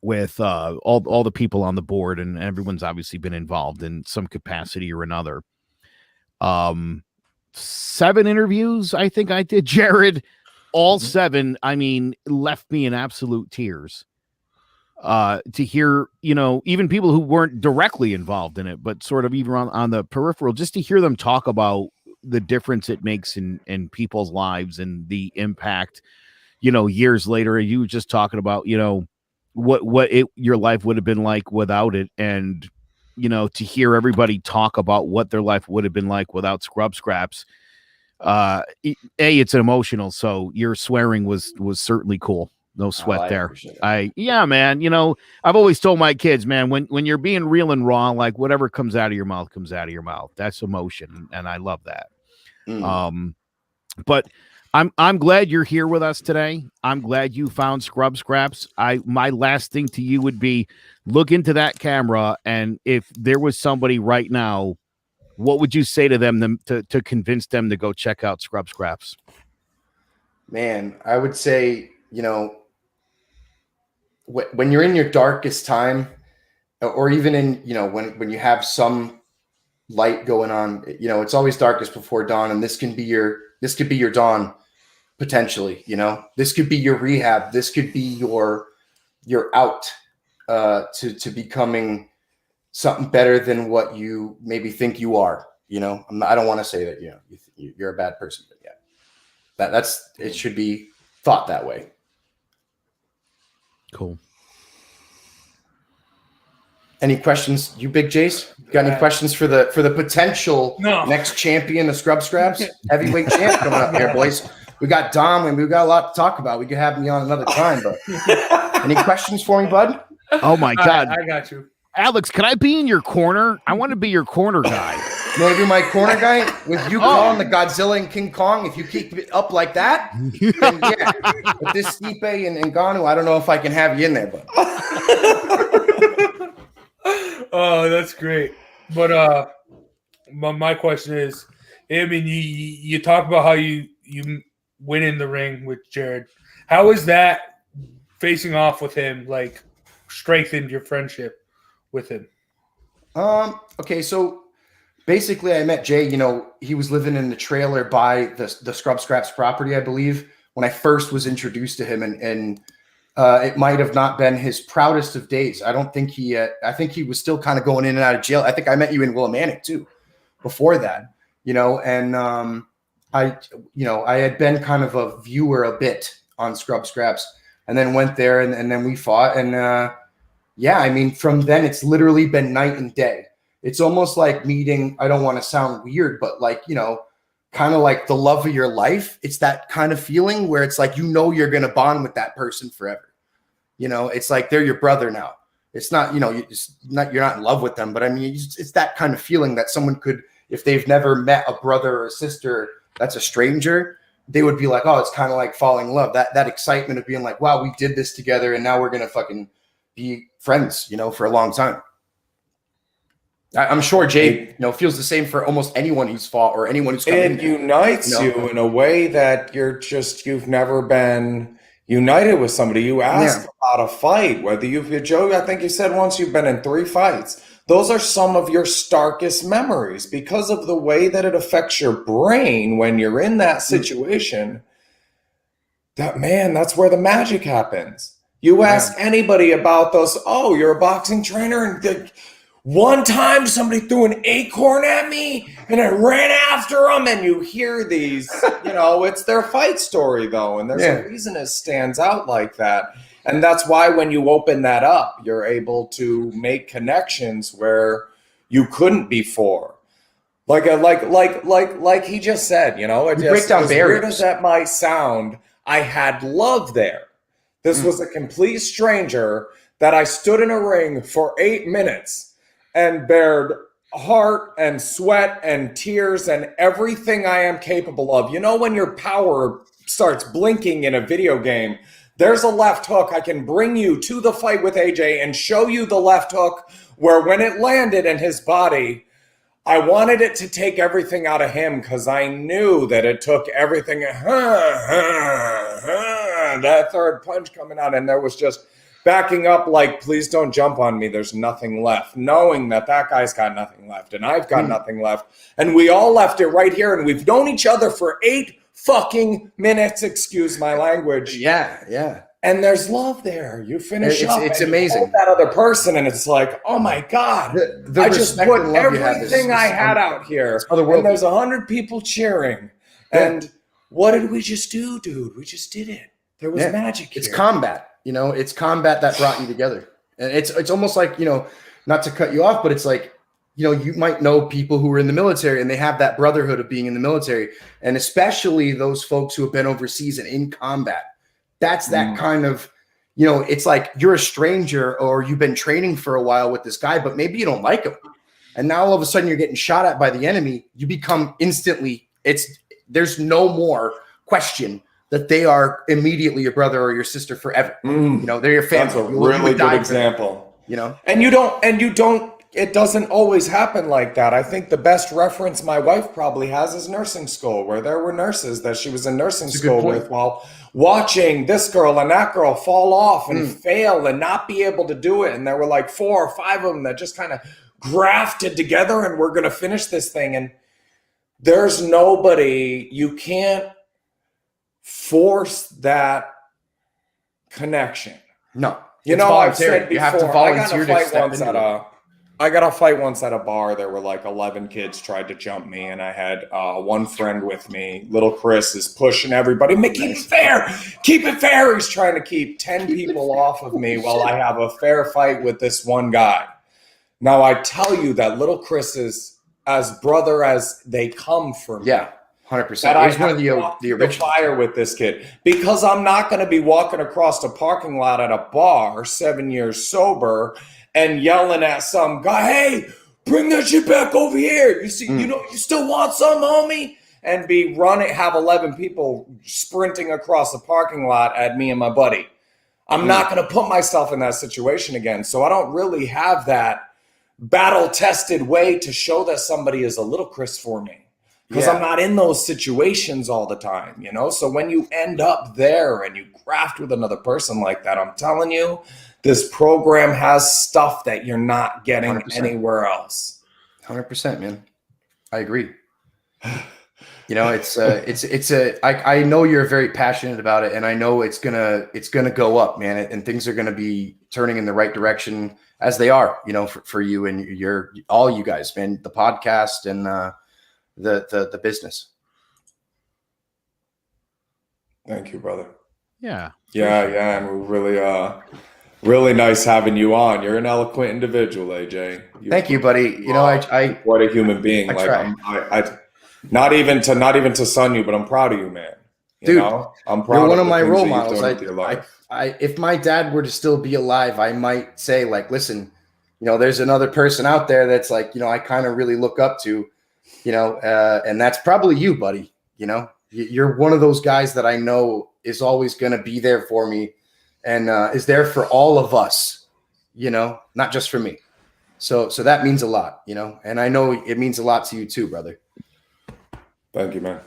with all the people on the board, and everyone's obviously been involved in some capacity or another. 7 interviews, I think I did, Jared. All 7, left me in absolute tears. To hear, even people who weren't directly involved in it, but sort of even on the peripheral, just to hear them talk about the difference it makes in people's lives and the impact, years later. You were just talking about, what your life would have been like without it. And, to hear everybody talk about what their life would have been like without Scrub Scraps. It's emotional. So your swearing was certainly cool. No sweat there. Man. I've always told my kids, man, when you're being real and raw, like whatever comes out of your mouth comes out of your mouth. That's emotion, and I love that. But I'm glad you're here with us today. I'm glad you found Scrub Scraps. My last thing to you would be look into that camera, and if there was somebody right now, what would you say to them to convince them to go check out Scrub Scraps? Man, I would say, when you're in your darkest time, or even in, when you have some light going on, it's always darkest before dawn. And this could be your dawn potentially, this could be your rehab. This could be your out to becoming something better than what you maybe think you are. I don't want to say that, you're a bad person, but yeah, it should be thought that way. Cool. Any questions, you big Jace? Got any questions for the potential next champion of Scrub Scraps? Heavyweight champ coming up here, boys. We got Dom, and we've got a lot to talk about. We could have me on another time, but any questions for me, bud? Oh my God. I got you. Alex, can I be in your corner? I want to be your corner guy. You want to be my corner guy? With you calling the Godzilla and King Kong, if you keep it up like that, then yeah. With this Stipe and Ngannou, I don't know if I can have you in there, but Oh, that's great. But my question is, I mean, you talk about how you win in the ring with Jared. How is that facing off with him like strengthened your friendship with him? Okay, so basically I met Jay, he was living in the trailer by the Scrub Scraps property, I believe, when I first was introduced to him, and it might have not been his proudest of days. I think he was still kind of going in and out of jail. I think I met you in Willimantic too before that, and I had been kind of a viewer a bit on Scrub Scraps, and then went there, and then we fought, and yeah, I mean, from then it's literally been night and day. It's almost like meeting, I don't want to sound weird, but like, kind of like the love of your life. It's that kind of feeling where it's like, you're going to bond with that person forever. It's like they're your brother now. It's not, you're not in love with them, but I mean, it's that kind of feeling that someone could, if they've never met a brother or a sister that's a stranger, they would be like, oh, it's kind of like falling in love. That excitement of being like, wow, we did this together and now we're going to fucking be friends, for a long time. I'm sure Jay, feels the same for almost anyone who's fought or anyone who's come in. It unites you in a way that you've never been united with somebody. You asked about a fight, whether Joe, I think you said once you've been in 3 fights. Those are some of your starkest memories because of the way that it affects your brain when you're in that situation. That's where the magic happens. You ask anybody about those, oh, you're a boxing trainer, and one time somebody threw an acorn at me and I ran after them, and you hear these, it's their fight story though. And there's a reason it stands out like that. And that's why when you open that up, you're able to make connections where you couldn't before. Like he just said, break down as barriers. Weird as that might sound, I had love there. This was a complete stranger that I stood in a ring for 8 minutes and bared heart and sweat and tears and everything I am capable of. When your power starts blinking in a video game, there's a left hook. I can bring you to the fight with AJ and show you the left hook where when it landed in his body, I wanted it to take everything out of him because I knew that it took everything. That third punch coming out, and there was just backing up like, please don't jump on me. There's nothing left. Knowing that guy's got nothing left and I've got nothing left. And we all left it right here, and we've known each other for 8 fucking minutes. Excuse my language. Yeah. And there's love there. You finish up. It's and amazing. You hold that other person, and it's like, oh my God. I just put everything I had out here. And there's 100 people cheering. And what did we just do, dude? We just did it. There was magic here. It's combat. It's combat that brought you together. And it's almost like, not to cut you off, but it's like, you might know people who are in the military and they have that brotherhood of being in the military. And especially those folks who have been overseas and in combat. That's that kind of, it's like you're a stranger or you've been training for a while with this guy, but maybe you don't like him. And now all of a sudden you're getting shot at by the enemy. You become instantly, there's no more question that they are immediately your brother or your sister forever. They're your family. That's a really good example. And you don't, it doesn't always happen like that. I think the best reference my wife probably has is nursing school, where there were nurses that she was in nursing school with while watching this girl and that girl fall off and fail and not be able to do it. And there were like 4 or 5 of them that just kind of grafted together and we're going to finish this thing. And there's nobody, you can't force that connection. No. I've said before, you have to volunteer to step into it. I got a fight once at a bar. There were like 11 kids tried to jump me, and I had one friend with me. Little Chris is pushing everybody. Keep it fair. Keep it fair. He's trying to keep 10 people off of me while I have a fair fight with this one guy. Now, I tell you that Little Chris is as brother as they come for me. Yeah, 100%. He's one of the original fire with this kid because I'm not going to be walking across a parking lot at a bar 7 years sober and yelling at some guy, hey, bring that shit back over here. You see, you still want some, homie? And have 11 people sprinting across the parking lot at me and my buddy. I'm not going to put myself in that situation again. So I don't really have that battle-tested way to show that somebody is a little Chris for me. Because I'm not in those situations all the time, you know? So when you end up there and you craft with another person like that, I'm telling you, this program has stuff that you're not getting 100%. Anywhere else. 100%, man. I agree. You know, I know you're very passionate about it, and I know it's gonna go up, man, and things are gonna be turning in the right direction as they are, you know, for you and all you guys, man, the podcast and the business. Thank you, brother. Yeah. Yeah, and we're really nice having you on. You're an eloquent individual, AJ. Thank you, buddy. You know, I what a human being. I not even to son you, but I'm proud of you, man. You know? I'm proud. You're one of the my things role that you've done with your models. life. If my dad were to still be alive, I might say, like, listen, you know, there's another person out there that's like, you know, I kind of really look up to, you know, and that's probably you, buddy. You know, you're one of those guys that I know is always going to be there for me and is there for all of us, you know, not just for me. So that means a lot, you know, and I know it means a lot to you too, brother. Thank you, man.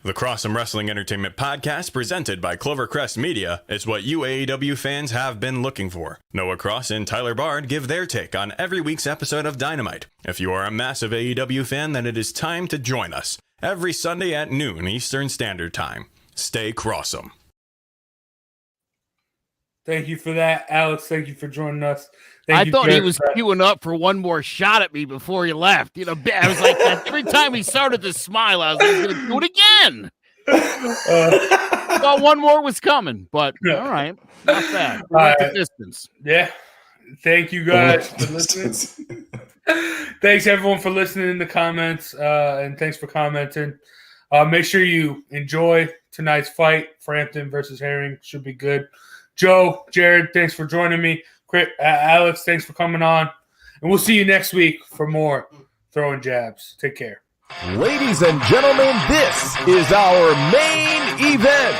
The Cross'em Wrestling Entertainment Podcast, presented by Clovercrest Media, is what you AEW fans have been looking for. Noah Cross and Tyler Bard give their take on every week's episode of Dynamite. If you are a massive AEW fan, then it is time to join us every Sunday at noon Eastern Standard Time. Stay Cross'em. Thank you for that, Alex. Thank you for joining us. I thought he was queuing up for one more shot at me before he left. You know, I was like, every time he started to smile, I was like, he's going to do it again. Thought one more was coming, but all right, not bad. The distance. Yeah. Thank you guys for listening. Thanks everyone for listening in the comments, and thanks for commenting. Make sure you enjoy tonight's fight. Frampton versus Herring should be good. Joe, Jared, thanks for joining me. Alex, thanks for coming on. And we'll see you next week for more Throwing Jabs. Take care. Ladies and gentlemen, this is our main event.